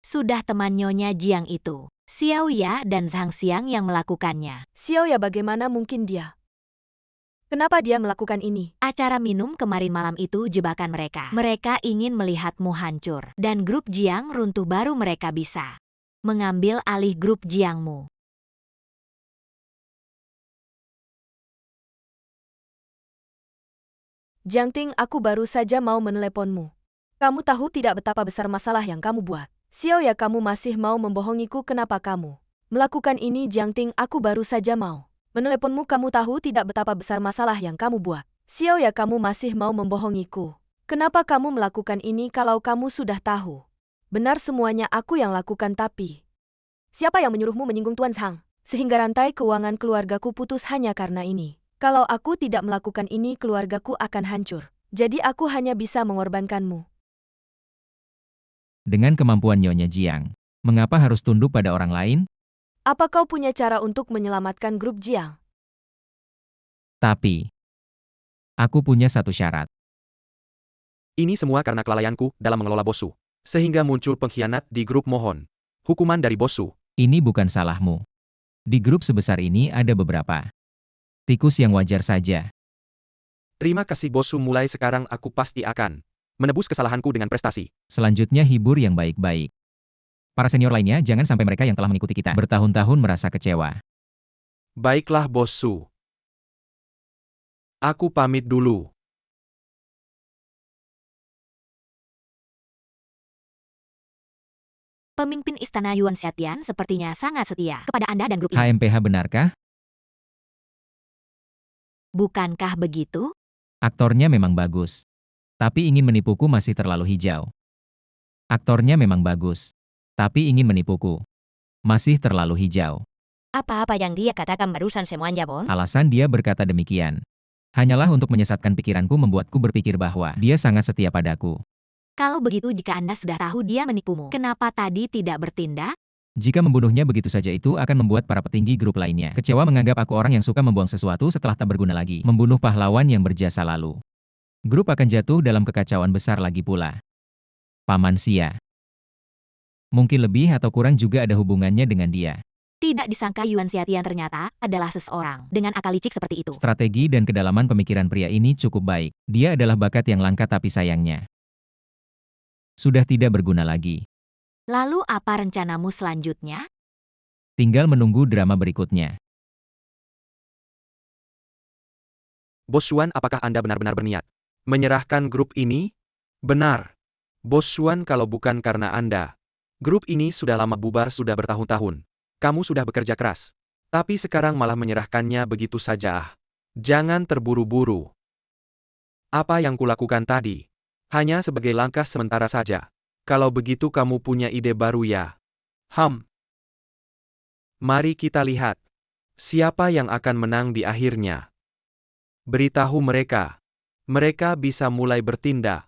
Sudah teman Nyonya Jiang itu, Xiao Ya dan Zhang Xiang yang melakukannya. Xiao Ya, bagaimana mungkin dia? Kenapa dia melakukan ini? Acara minum kemarin malam itu jebakan mereka. Mereka ingin melihatmu hancur. Dan grup Jiang runtuh baru mereka bisa mengambil alih grup Jiangmu. Jiang Ting, aku baru saja mau meneleponmu. Kamu tahu tidak betapa besar masalah yang kamu buat? Xiao Ya, kamu masih mau membohongiku? Kenapa kamu melakukan ini? Jiang Ting, aku baru saja mau meneleponmu. Kamu tahu tidak betapa besar masalah yang kamu buat? Xiao Ya, kamu masih mau membohongiku? Kenapa kamu melakukan ini kalau kamu sudah tahu? Benar, semuanya aku yang lakukan. Tapi siapa yang menyuruhmu menyinggung Tuan Zhang? Sehingga rantai keuangan keluargaku putus hanya karena ini. Kalau aku tidak melakukan ini, keluargaku akan hancur. Jadi aku hanya bisa mengorbankanmu. Dengan kemampuan Nyonya Jiang, mengapa harus tunduk pada orang lain? Apa kau punya cara untuk menyelamatkan grup Jiang? Tapi aku punya satu syarat. Ini semua karena kelalaianku dalam mengelola Bosu. Sehingga muncul pengkhianat di grup. Mohon hukuman dari Bosu. Ini bukan salahmu. Di grup sebesar ini ada beberapa tikus yang wajar saja. Terima kasih Bosu, mulai sekarang aku pasti akan menebus kesalahanku dengan prestasi. Selanjutnya hibur yang baik-baik. Para senior lainnya, jangan sampai mereka yang telah mengikuti kita bertahun-tahun merasa kecewa. Baiklah Bosu. Aku pamit dulu. Pemimpin Istana Yuan Xiatian sepertinya sangat setia kepada Anda dan grup ini. HMPH, benarkah? Bukankah begitu? Aktornya memang bagus. Tapi ingin menipuku masih terlalu hijau. Aktornya memang bagus. Tapi ingin menipuku masih terlalu hijau. Apa-apa yang dia katakan barusan semuanya bohong? Alasan dia berkata demikian hanyalah untuk menyesatkan pikiranku, membuatku berpikir bahwa dia sangat setia padaku. Kalau begitu, jika Anda sudah tahu dia menipumu, kenapa tadi tidak bertindak? Jika membunuhnya begitu saja, itu akan membuat para petinggi grup lainnya kecewa, menganggap aku orang yang suka membuang sesuatu setelah tak berguna lagi, membunuh pahlawan yang berjasa lalu. Grup akan jatuh dalam kekacauan besar lagi pula. Paman Xia. Mungkin lebih atau kurang juga ada hubungannya dengan dia. Tidak disangka Yuan Xiatian ternyata adalah seseorang dengan akal licik seperti itu. Strategi dan kedalaman pemikiran pria ini cukup baik. Dia adalah bakat yang langka, tapi sayangnya sudah tidak berguna lagi. Lalu apa rencanamu selanjutnya? Tinggal menunggu drama berikutnya. Bos Xuan, apakah Anda benar-benar berniat menyerahkan grup ini? Benar. Bos Xuan, kalau bukan karena Anda, grup ini sudah lama bubar, sudah bertahun-tahun. Kamu sudah bekerja keras. Tapi sekarang malah menyerahkannya begitu saja. Jangan terburu-buru. Apa yang kulakukan tadi Hanya sebagai langkah sementara saja. Kalau begitu kamu punya ide baru ya? Mari kita lihat. Siapa yang akan menang di akhirnya? Beritahu mereka. Mereka bisa mulai bertindak.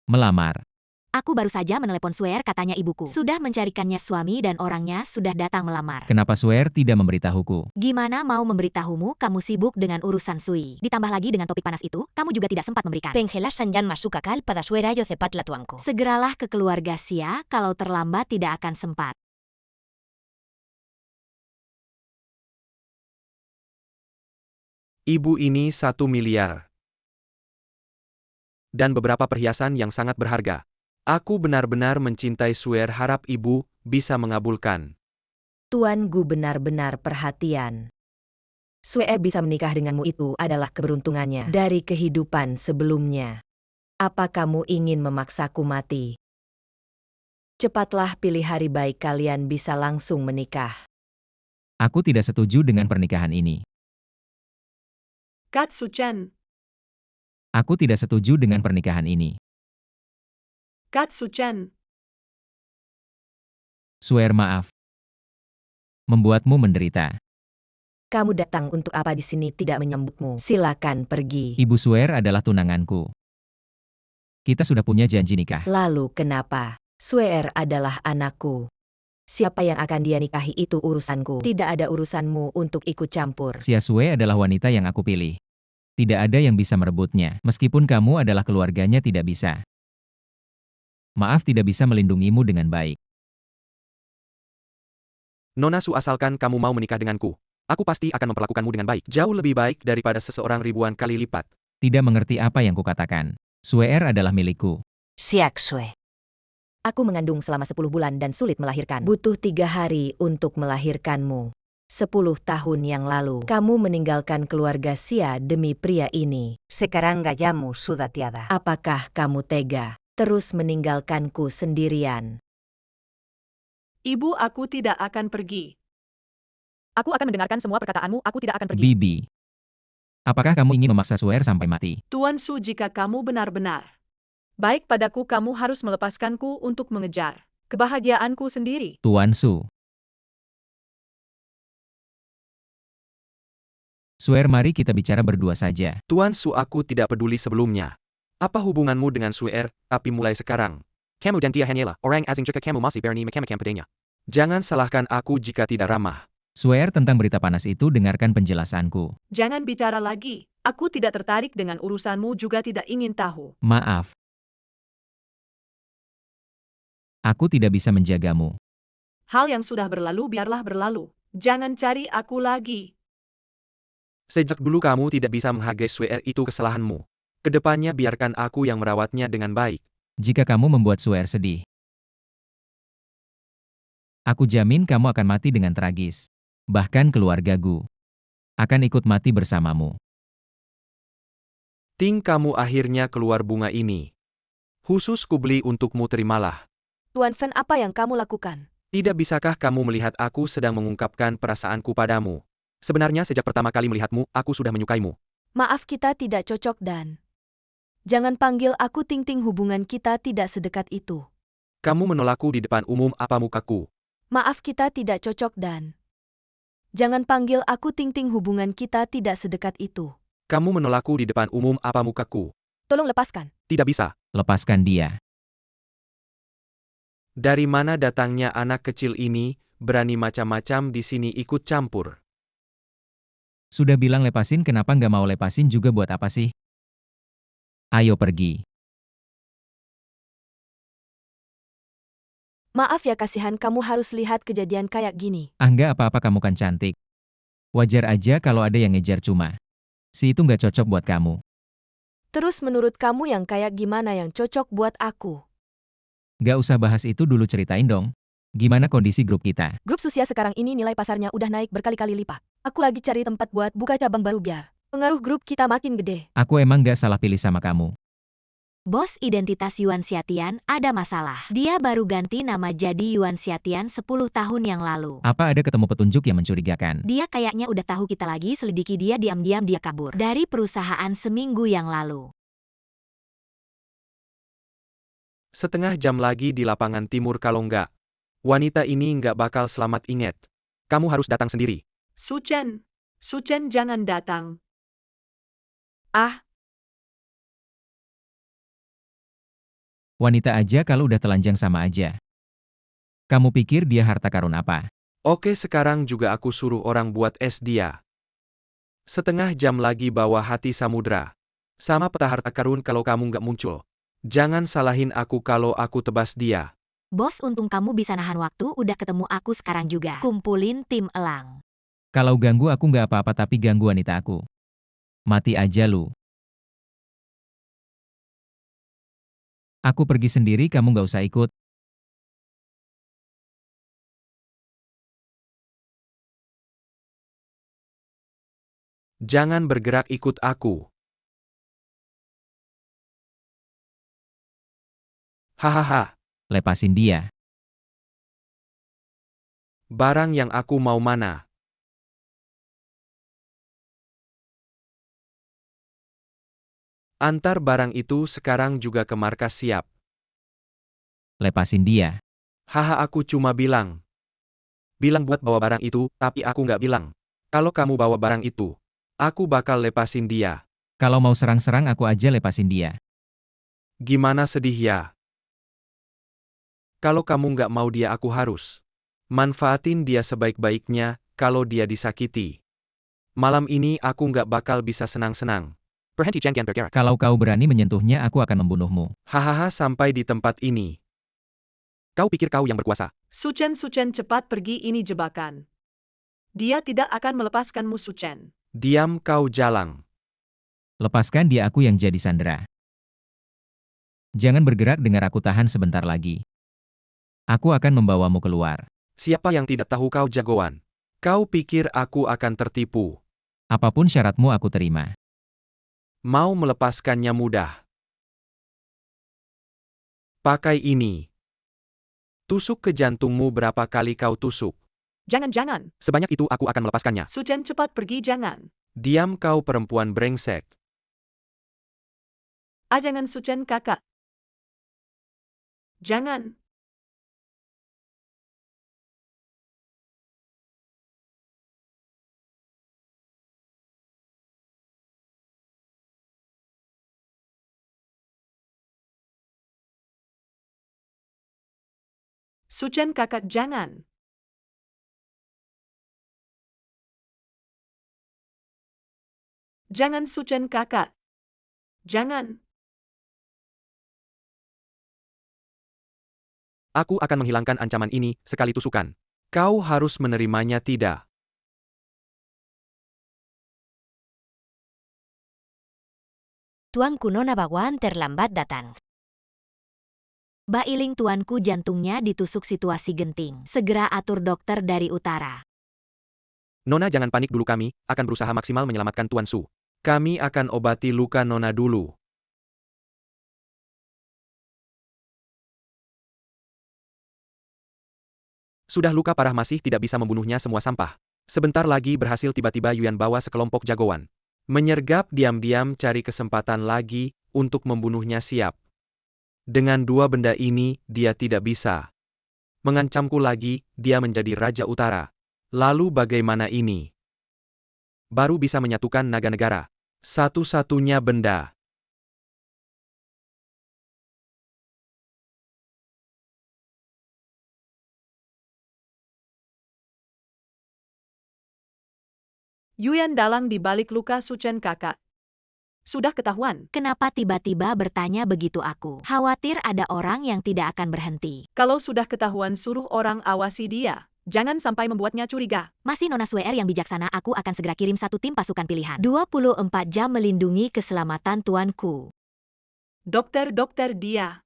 Melamar. Aku baru saja menelepon Swear, katanya ibuku sudah mencarikannya suami dan orangnya sudah datang melamar. Kenapa Swear tidak memberitahuku? Gimana mau memberitahumu, kamu sibuk dengan urusan Sui. Ditambah lagi dengan topik panas itu, kamu juga tidak sempat memberikan. Pengelas sanjan masuk akal pada suara yo cepat latuangku. Segeralah ke keluarga Sia, kalau terlambat tidak akan sempat. Ibu ini 1 miliar. Dan beberapa perhiasan yang sangat berharga. Aku benar-benar mencintai Swear, harap ibu bisa mengabulkan. Tuan Gu benar-benar perhatian. Sue bisa menikah denganmu itu adalah keberuntungannya dari kehidupan sebelumnya. Apa kamu ingin memaksaku mati? Cepatlah pilih hari baik kalian bisa langsung menikah. Aku tidak setuju dengan pernikahan ini. Kat Suchen. Aku tidak setuju dengan pernikahan ini. Kat Suchen. Swear, maaf. Membuatmu menderita. Kamu datang untuk apa di sini, tidak menyambutmu. Silakan pergi. Ibu Swear adalah tunanganku. Kita sudah punya janji nikah. Lalu kenapa? Swear adalah anakku. Siapa yang akan dia nikahi itu urusanku. Tidak ada urusanmu untuk ikut campur. Sia Sue adalah wanita yang aku pilih. Tidak ada yang bisa merebutnya. Meskipun kamu adalah keluarganya, tidak bisa. Maaf, tidak bisa melindungimu dengan baik. Nona Su, asalkan kamu mau menikah denganku, aku pasti akan memperlakukanmu dengan baik. Jauh lebih baik daripada seseorang ribuan kali lipat. Tidak mengerti apa yang kukatakan. Swear adalah milikku. Siak Sue. Aku mengandung selama 10 bulan dan sulit melahirkan. Butuh 3 hari untuk melahirkanmu. 10 tahun yang lalu, kamu meninggalkan keluarga Sia demi pria ini. Sekarang gayamu sudah tiada. Apakah kamu tega terus meninggalkanku sendirian? Ibu, aku tidak akan pergi. Aku akan mendengarkan semua perkataanmu, aku tidak akan pergi. Bibi. Apakah kamu ingin memaksa Swear sampai mati? Tuan Su, jika kamu benar-benar baik padaku, kamu harus melepaskanku untuk mengejar kebahagiaanku sendiri. Tuan Su. Swear, mari kita bicara berdua saja. Tuan Su, aku tidak peduli sebelumnya. Apa hubunganmu dengan Swear, tapi mulai sekarang. Kamu dan dia hanyalah orang asing jika kamu masih berani macam-macam padanya. Jangan salahkan aku jika tidak ramah. Swear, tentang berita panas itu dengarkan penjelasanku. Jangan bicara lagi. Aku tidak tertarik dengan urusanmu, juga tidak ingin tahu. Maaf. Aku tidak bisa menjagamu. Hal yang sudah berlalu biarlah berlalu. Jangan cari aku lagi. Sejak dulu kamu tidak bisa menghargai Swear, itu kesalahanmu. Kedepannya biarkan aku yang merawatnya dengan baik. Jika kamu membuat Swear sedih, aku jamin kamu akan mati dengan tragis. Bahkan keluarga Gu akan ikut mati bersamamu. Ting, kamu akhirnya keluar bunga ini. Khusus kubeli untukmu, terimalah. Tuan Fen, apa yang kamu lakukan? Tidak bisakah kamu melihat aku sedang mengungkapkan perasaanku padamu? Sebenarnya sejak pertama kali melihatmu, aku sudah menyukaimu. Maaf, kita tidak cocok dan jangan panggil aku Ting-Ting, hubungan kita tidak sedekat itu. Kamu menolakku di depan umum, apa mukaku? Maaf, kita tidak cocok dan jangan panggil aku Ting-Ting, hubungan kita tidak sedekat itu. Kamu menolakku di depan umum, apa mukaku? Tolong lepaskan. Tidak bisa. Lepaskan dia. Dari mana datangnya anak kecil ini, berani macam-macam di sini ikut campur? Sudah bilang lepasin, kenapa nggak mau lepasin juga, buat apa sih? Ayo pergi. Maaf ya, kasihan, kamu harus lihat kejadian kayak gini. Nggak apa-apa, kamu kan cantik. Wajar aja kalau ada yang ngejar, cuma si itu nggak cocok buat kamu. Terus menurut kamu yang kayak gimana yang cocok buat aku? Nggak usah bahas itu dulu, ceritain dong. Gimana kondisi grup kita? Grup Susia sekarang ini nilai pasarnya udah naik berkali-kali lipat. Aku lagi cari tempat buat buka cabang baru biar pengaruh grup kita makin gede. Aku emang nggak salah pilih sama kamu. Bos, identitas Yuan Xiatian ada masalah. Dia baru ganti nama jadi Yuan Xiatian 10 tahun yang lalu. Apa ada ketemu petunjuk yang mencurigakan? Dia kayaknya udah tahu kita lagi selidiki dia, diam-diam dia kabur dari perusahaan seminggu yang lalu. Setengah jam lagi di lapangan timur kalau nggak. Wanita ini nggak bakal selamat, ingat. Kamu harus datang sendiri. Su Chen jangan datang. Ah, Wanita aja kalau udah telanjang sama aja. Kamu pikir dia harta karun apa? Oke, sekarang juga aku suruh orang buat es dia. Setengah jam lagi bawa hati samudra. Sama peta harta karun kalau kamu nggak muncul. Jangan salahin aku kalau aku tebas dia. Bos, untung kamu bisa nahan waktu, udah ketemu aku sekarang juga. Kumpulin tim elang. Kalau ganggu aku nggak apa-apa, tapi ganggu wanita aku. Mati aja lu. Aku pergi sendiri, kamu nggak usah ikut. Jangan bergerak, ikut aku. Hahaha. Lepasin dia. Barang yang aku mau mana? Antar barang itu sekarang juga ke markas, siap. Lepasin dia. Haha, aku cuma bilang. Bilang buat bawa barang itu, tapi aku nggak bilang. Kalau kamu bawa barang itu, aku bakal lepasin dia. Kalau mau serang-serang aku aja lepasin dia. Gimana, sedih ya? Kalau kamu nggak mau dia, aku harus. Manfaatin dia sebaik-baiknya, kalau dia disakiti. Malam ini aku nggak bakal bisa senang-senang. Berhenti jangan bergerak. Kalau kau berani menyentuhnya, aku akan membunuhmu. Hahaha, sampai di tempat ini. Kau pikir kau yang berkuasa? Su Chen cepat pergi, ini jebakan. Dia tidak akan melepaskanmu, Su Chen. Diam kau, jalang. Lepaskan dia, aku yang jadi sandera. Jangan bergerak, dengar aku, tahan sebentar lagi. Aku akan membawamu keluar. Siapa yang tidak tahu kau jagoan? Kau pikir aku akan tertipu? Apapun syaratmu aku terima. Mau melepaskannya mudah. Pakai ini. Tusuk ke jantungmu, berapa kali kau tusuk? Jangan. Sebanyak itu aku akan melepaskannya. Su Chen, cepat pergi, jangan. Diam kau, perempuan brengsek. Ah, jangan, Su Chen kakak. Jangan. Su Chen kakak, jangan. Jangan, Su Chen kakak. Jangan. Aku akan menghilangkan ancaman ini sekali tusukan. Kau harus menerimanya, tidak? Tuanku, Nona Bagwan terlambat datang. Bailing tuanku, jantungnya ditusuk, situasi genting. Segera atur dokter dari utara. Nona, jangan panik dulu, kami akan berusaha maksimal menyelamatkan Tuan Su. Kami akan obati luka Nona dulu. Sudah luka parah, masih tidak bisa membunuhnya, semua sampah. Sebentar lagi berhasil, tiba-tiba Yuan bawa sekelompok jagoan. Menyergap diam-diam, cari kesempatan lagi untuk membunuhnya, siap. Dengan dua benda ini, dia tidak bisa mengancamku lagi, dia menjadi Raja Utara. Lalu bagaimana ini? Baru bisa menyatukan naga negara. Satu-satunya benda. Yuan dalang di balik luka Su Chen kakak. Sudah ketahuan. Kenapa tiba-tiba bertanya begitu? Aku khawatir ada orang yang tidak akan berhenti. Kalau sudah ketahuan, suruh orang awasi dia. Jangan sampai membuatnya curiga. Masih Nona Sweer yang bijaksana, aku akan segera kirim satu tim pasukan pilihan. 24 jam melindungi keselamatan tuanku. Dokter dia.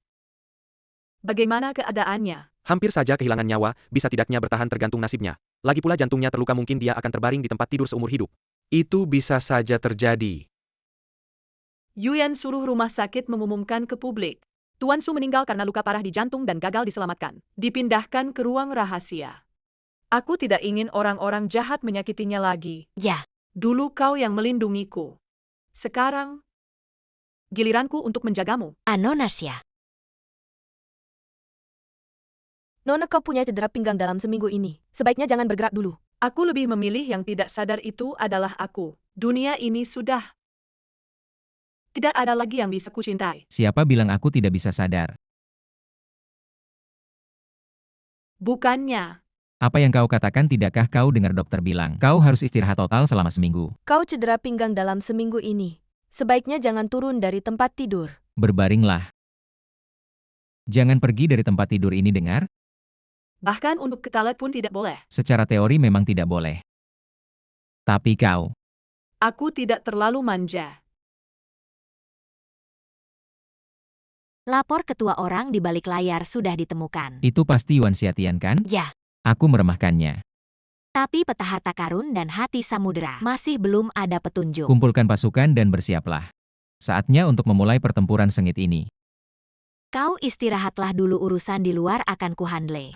Bagaimana keadaannya? Hampir saja kehilangan nyawa, bisa tidaknya bertahan tergantung nasibnya. Lagi pula jantungnya terluka, mungkin dia akan terbaring di tempat tidur seumur hidup. Itu bisa saja terjadi. Yuan suruh rumah sakit mengumumkan ke publik. Tuan Su meninggal karena luka parah di jantung dan gagal diselamatkan. Dipindahkan ke ruang rahasia. Aku tidak ingin orang-orang jahat menyakitinya lagi. Ya, Dulu kau yang melindungiku. Sekarang, giliranku untuk menjagamu. Anonasya. Nona, kau punya cedera pinggang dalam seminggu ini. Sebaiknya jangan bergerak dulu. Aku lebih memilih yang tidak sadar itu adalah aku. Dunia ini sudah tidak ada lagi yang bisa kucintai. Siapa bilang aku tidak bisa sadar? Bukannya. Apa yang kau katakan tidakkah kau dengar dokter bilang? Kau harus istirahat total selama seminggu. Kau cedera pinggang dalam seminggu ini. Sebaiknya jangan turun dari tempat tidur. Berbaringlah. Jangan pergi dari tempat tidur ini, dengar? Bahkan untuk ke toilet pun tidak boleh. Secara teori memang tidak boleh. Tapi kau, Aku tidak terlalu manja. Lapor ketua orang di balik layar sudah ditemukan. itu pasti Yuan Xiatian kan? Ya, Aku meremahkannya. tapi peta harta karun dan hati samudera masih belum ada petunjuk. Kumpulkan pasukan dan bersiaplah. Saatnya untuk memulai pertempuran sengit ini. Kau istirahatlah dulu, urusan di luar akan kuhandle.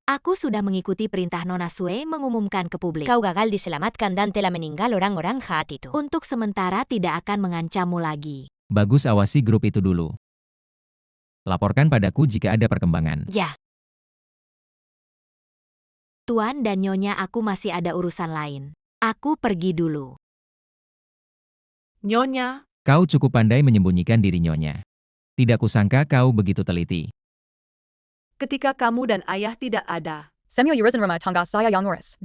Aku sudah mengikuti perintah Nona Sue mengumumkan ke publik. Kau gagal diselamatkan dan telah meninggal orang-orang jahat itu. Untuk sementara tidak akan mengancammu lagi. Bagus, awasi grup itu dulu. Laporkan padaku jika ada perkembangan. Ya. Tuan dan Nyonya, aku masih ada urusan lain. Aku pergi dulu. Nyonya, Kau cukup pandai menyembunyikan diri, Nyonya. Tidak kusangka kau begitu teliti. ketika kamu dan ayah tidak ada,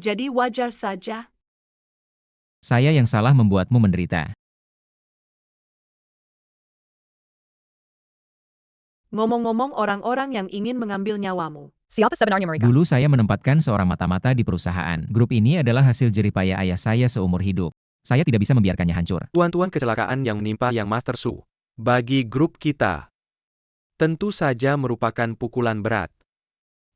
jadi wajar saja. Saya yang salah membuatmu menderita. Ngomong-ngomong, orang-orang yang ingin mengambil nyawamu. Dulu saya menempatkan seorang mata-mata di perusahaan. Grup ini adalah hasil jeripaya ayah saya seumur hidup. Saya tidak bisa membiarkannya hancur. Tuan-tuan, kecelakaan yang menimpa Yang Master Su bagi grup kita tentu saja merupakan pukulan berat.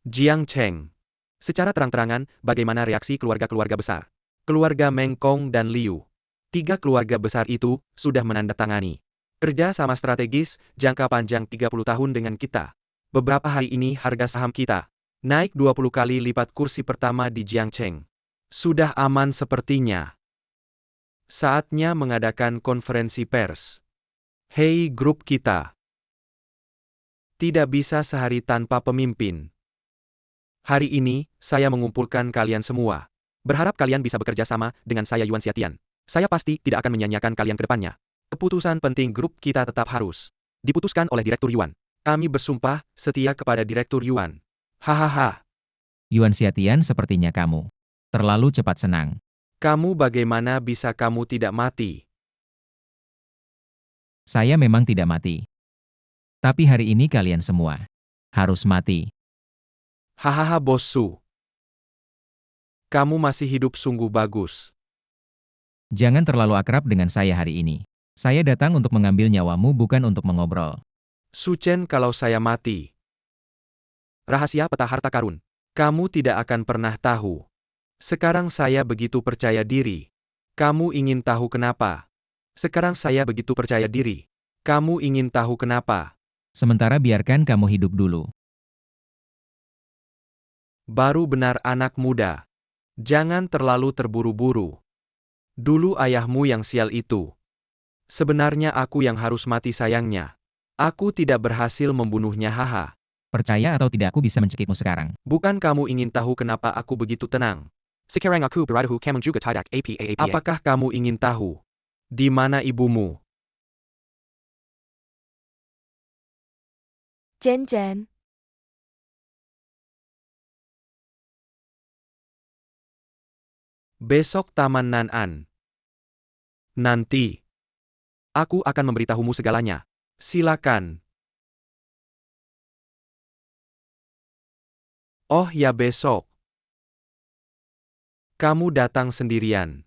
Jiang Cheng. Secara terang-terangan, bagaimana reaksi keluarga-keluarga besar? Keluarga Meng Kong dan Liu. 3 keluarga besar itu sudah menandatangani kerja sama strategis jangka panjang 30 tahun dengan kita. Beberapa hari ini harga saham kita naik 20 kali lipat. Kursi pertama di Jiang Cheng sudah aman sepertinya. Saatnya mengadakan konferensi pers. Hei grup kita. Tidak bisa sehari tanpa pemimpin. Hari ini, saya mengumpulkan kalian semua. Berharap kalian bisa bekerja sama dengan saya, Yuan Xiatian. Saya pasti tidak akan menyanyiakan kalian ke depannya. Keputusan penting grup kita tetap harus diputuskan oleh Direktur Yuan. Kami bersumpah setia kepada Direktur Yuan. Hahaha. Yuan Xiatian, sepertinya kamu terlalu cepat senang. Kamu bagaimana bisa kamu tidak mati? Saya memang tidak mati. Tapi hari ini kalian semua harus mati. Hahaha, Bos Su. Kamu masih hidup sungguh bagus. Jangan terlalu akrab dengan saya hari ini. Saya datang untuk mengambil nyawamu, bukan untuk mengobrol. Su Chen, kalau saya mati. Rahasia peta harta karun. Kamu tidak akan pernah tahu. Sekarang saya begitu percaya diri. Kamu ingin tahu kenapa? Sekarang saya begitu percaya diri. Kamu ingin tahu kenapa? Sementara biarkan kamu hidup dulu. Baru benar, anak muda. Jangan terlalu terburu-buru. Dulu ayahmu yang sial itu. Sebenarnya aku yang harus mati, sayangnya. Aku tidak berhasil membunuhnya, haha. Percaya atau tidak, aku bisa mencekikmu sekarang. Bukan kamu ingin tahu kenapa aku begitu tenang? Sekarang aku berada kamu juga tidak apa. Apakah kamu ingin tahu? Di mana ibumu? Chen Chen. Besok Taman Nan'an. Nanti. Aku akan memberitahumu segalanya. Silakan. Oh ya, besok. Kamu datang sendirian.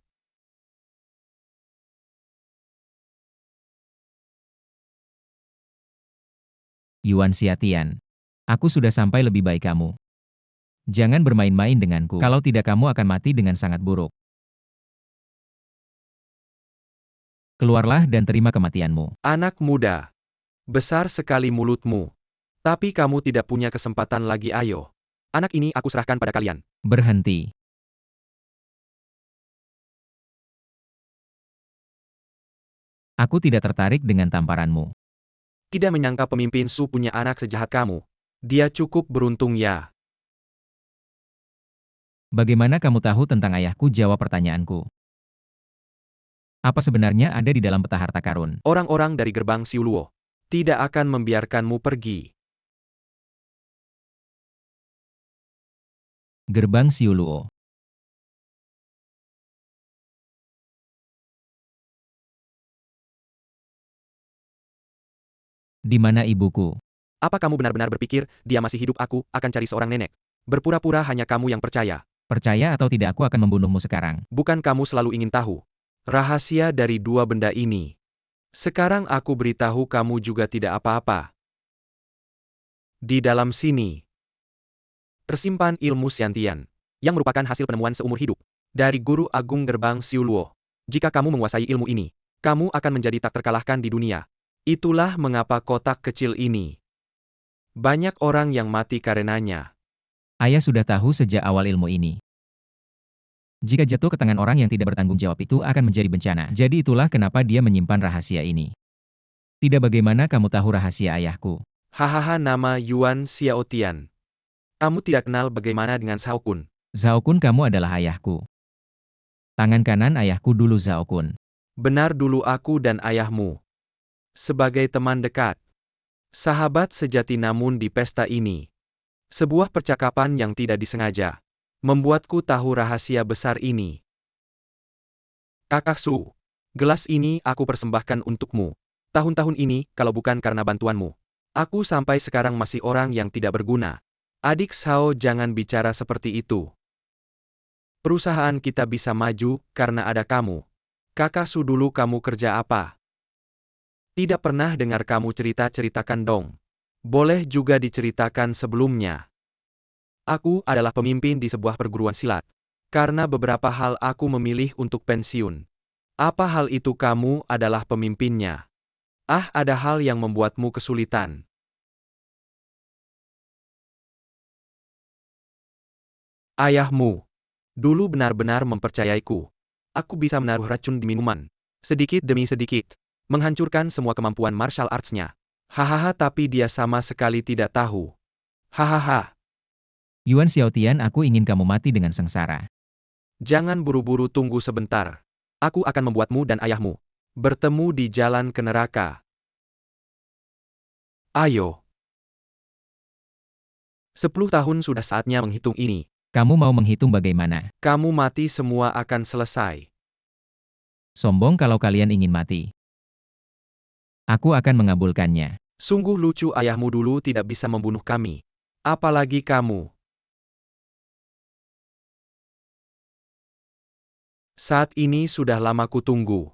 Yuan Xiatian. Aku sudah sampai, lebih baik kamu jangan bermain-main denganku. Kalau tidak, kamu akan mati dengan sangat buruk. Keluarlah dan terima kematianmu. Anak muda. Besar sekali mulutmu. Tapi kamu tidak punya kesempatan lagi, ayo. Anak ini aku serahkan pada kalian. Berhenti. Aku tidak tertarik dengan tamparanmu. Tidak menyangka pemimpin Su punya anak sejahat kamu. Dia cukup beruntung ya. Bagaimana kamu tahu tentang ayahku? Jawab pertanyaanku. Apa sebenarnya ada di dalam peta harta karun? Orang-orang dari gerbang Siuluo tidak akan membiarkanmu pergi. Gerbang Siuluo. Di mana ibuku? Apa kamu benar-benar berpikir, dia masih hidup? Aku akan cari seorang nenek. Berpura-pura hanya kamu yang percaya. Percaya atau tidak, aku akan membunuhmu sekarang. Bukan kamu selalu ingin tahu rahasia dari dua benda ini? Sekarang aku beritahu kamu juga tidak apa-apa. Di dalam sini tersimpan ilmu Xiantian, yang merupakan hasil penemuan seumur hidup dari Guru Agung Gerbang Siuluo. Jika kamu menguasai ilmu ini, kamu akan menjadi tak terkalahkan di dunia. Itulah mengapa kotak kecil ini banyak orang yang mati karenanya. Ayah sudah tahu sejak awal ilmu ini. Jika jatuh ke tangan orang yang tidak bertanggung jawab, itu akan menjadi bencana. Jadi itulah kenapa dia menyimpan rahasia ini. Tidak, bagaimana kamu tahu rahasia ayahku? Hahaha, nama Yuan Xiaotian. Kamu tidak kenal bagaimana dengan Zhao Kun? Zhao Kun, kamu adalah ayahku. Tangan kanan ayahku dulu, Zhao Kun. Benar, dulu aku dan ayahmu sebagai teman dekat, sahabat sejati. Namun di pesta ini, sebuah percakapan yang tidak disengaja membuatku tahu rahasia besar ini. Kakak Su, gelas ini aku persembahkan untukmu. Tahun-tahun ini, kalau bukan karena bantuanmu, aku sampai sekarang masih orang yang tidak berguna. Adik Zhao, jangan bicara seperti itu. Perusahaan kita bisa maju karena ada kamu. Kakak Su, dulu kamu kerja apa? Tidak pernah dengar kamu ceritakan dong. Boleh juga diceritakan sebelumnya. Aku adalah pemimpin di sebuah perguruan silat. Karena beberapa hal aku memilih untuk pensiun. Apa hal itu? Kamu adalah pemimpinnya. Ah, ada hal yang membuatmu kesulitan. Ayahmu dulu benar-benar mempercayaiku. Aku bisa menaruh racun di minuman, sedikit demi sedikit, menghancurkan semua kemampuan martial arts-nya. Hahaha, tapi dia sama sekali tidak tahu. Hahaha. Yuan Xiaotian, aku ingin kamu mati dengan sengsara. Jangan buru-buru, tunggu sebentar. Aku akan membuatmu dan ayahmu bertemu di jalan ke neraka. Ayo. 10 tahun sudah, saatnya menghitung ini. Kamu mau menghitung bagaimana? Kamu mati, semua akan selesai. Sombong kalau kalian ingin mati. Aku akan mengabulkannya. Sungguh lucu, ayahmu dulu tidak bisa membunuh kami. Apalagi kamu. Saat ini sudah lama kutunggu.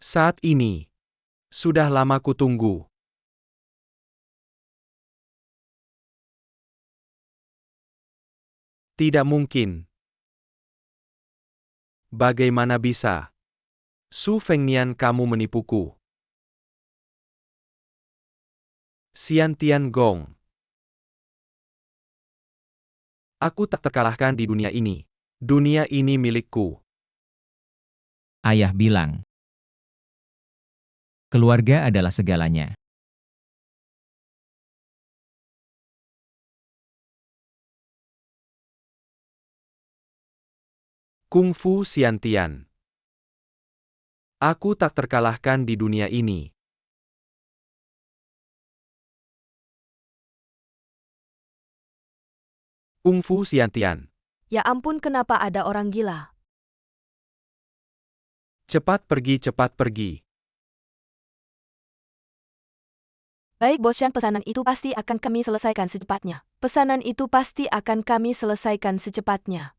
Saat ini sudah lama kutunggu. Tidak mungkin. Bagaimana bisa? Su Fengnian, kamu menipuku. Xiantian Gong. Aku tak terkalahkan di dunia ini. Dunia ini milikku. Ayah bilang, keluarga adalah segalanya. Kung Fu Xiantian. Aku tak terkalahkan di dunia ini. Kung Fu Xiantian. Ya ampun, kenapa ada orang gila? Cepat pergi, cepat pergi. Baik, Bos Shan, pesanan itu pasti akan kami selesaikan secepatnya. Pesanan itu pasti akan kami selesaikan secepatnya.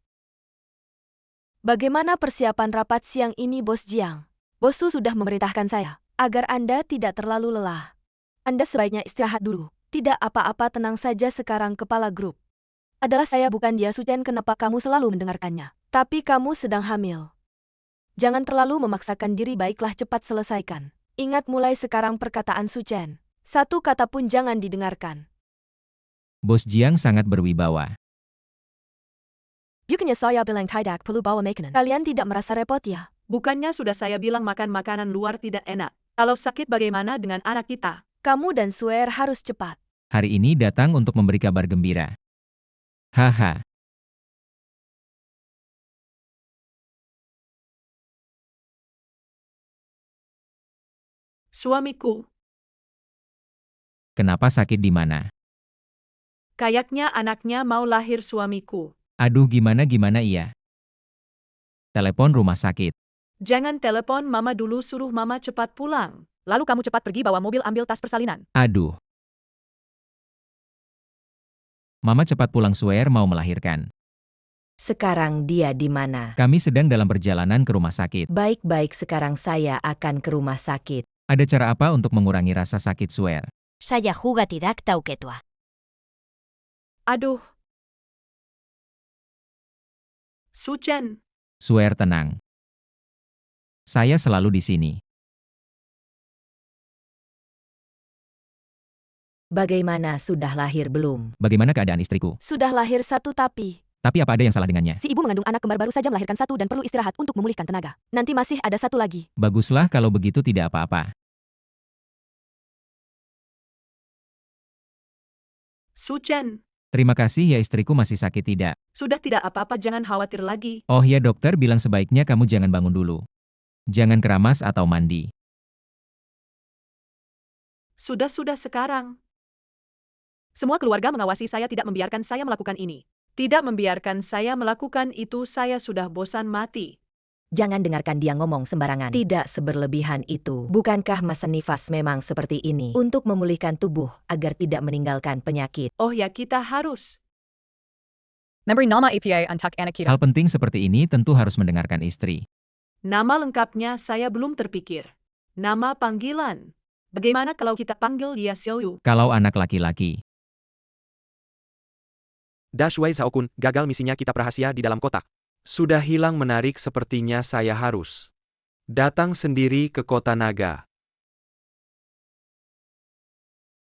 Bagaimana persiapan rapat siang ini, Bos Jiang? Bos Su sudah memerintahkan saya agar Anda tidak terlalu lelah. Anda sebaiknya istirahat dulu. Tidak apa-apa, tenang saja sekarang kepala grup. Adalah saya, bukan dia. Suchen, kenapa kamu selalu mendengarkannya? Tapi kamu sedang hamil. Jangan terlalu memaksakan diri, baiklah cepat selesaikan. Ingat mulai sekarang perkataan Suchen. Satu kata pun jangan didengarkan. Bos Jiang sangat berwibawa. Bukannya saya bilang tidak perlu bawa makanan. Kalian tidak merasa repot ya? Bukannya sudah saya bilang makan makanan luar tidak enak. Kalau sakit bagaimana dengan anak kita? Kamu dan Swear harus cepat. Hari ini datang untuk memberi kabar gembira. Haha. Suamiku, Kenapa sakit di mana? kayaknya anaknya mau lahir suamiku. Aduh, gimana iya? Telepon rumah sakit. Jangan telepon mama dulu, suruh mama cepat pulang. Lalu kamu cepat pergi bawa mobil ambil tas persalinan. Aduh. Mama cepat pulang, Swear mau melahirkan. Sekarang dia di mana? Kami sedang dalam perjalanan ke rumah sakit. Baik-baik, sekarang saya akan ke rumah sakit. Ada cara apa untuk mengurangi rasa sakit, Swear? Saya juga tidak tahu ketua. Aduh. Suchen, Swear tenang. Saya selalu di sini. Bagaimana, sudah lahir belum? Bagaimana keadaan istriku? Sudah lahir satu tapi Tapi apa ada yang salah dengannya? si ibu mengandung anak kembar baru saja melahirkan satu dan perlu istirahat untuk memulihkan tenaga. Nanti masih ada satu lagi. Baguslah kalau begitu, tidak apa-apa. Suchen, Terima kasih ya, istriku masih sakit tidak? sudah tidak apa-apa, jangan khawatir lagi. Oh ya, dokter bilang sebaiknya kamu jangan bangun dulu. Jangan keramas atau mandi. Sudah sekarang. Semua keluarga mengawasi saya, tidak membiarkan saya melakukan ini. Tidak membiarkan saya melakukan itu, saya sudah bosan mati. Jangan dengarkan dia ngomong sembarangan. Tidak seberlebihan itu. Bukankah masa nifas memang seperti ini? Untuk memulihkan tubuh agar tidak meninggalkan penyakit. Oh ya, kita harus. Memberi nama APA untuk anak kita. Hal penting seperti ini tentu harus mendengarkan istri. Nama lengkapnya saya belum terpikir. Nama panggilan. Bagaimana kalau kita panggil dia Xiaoyu? Kalau anak laki-laki. Shui Zhaokun, gagal misinya kitab rahasia di dalam kotak. Sudah hilang menarik, sepertinya saya harus datang sendiri ke kota naga.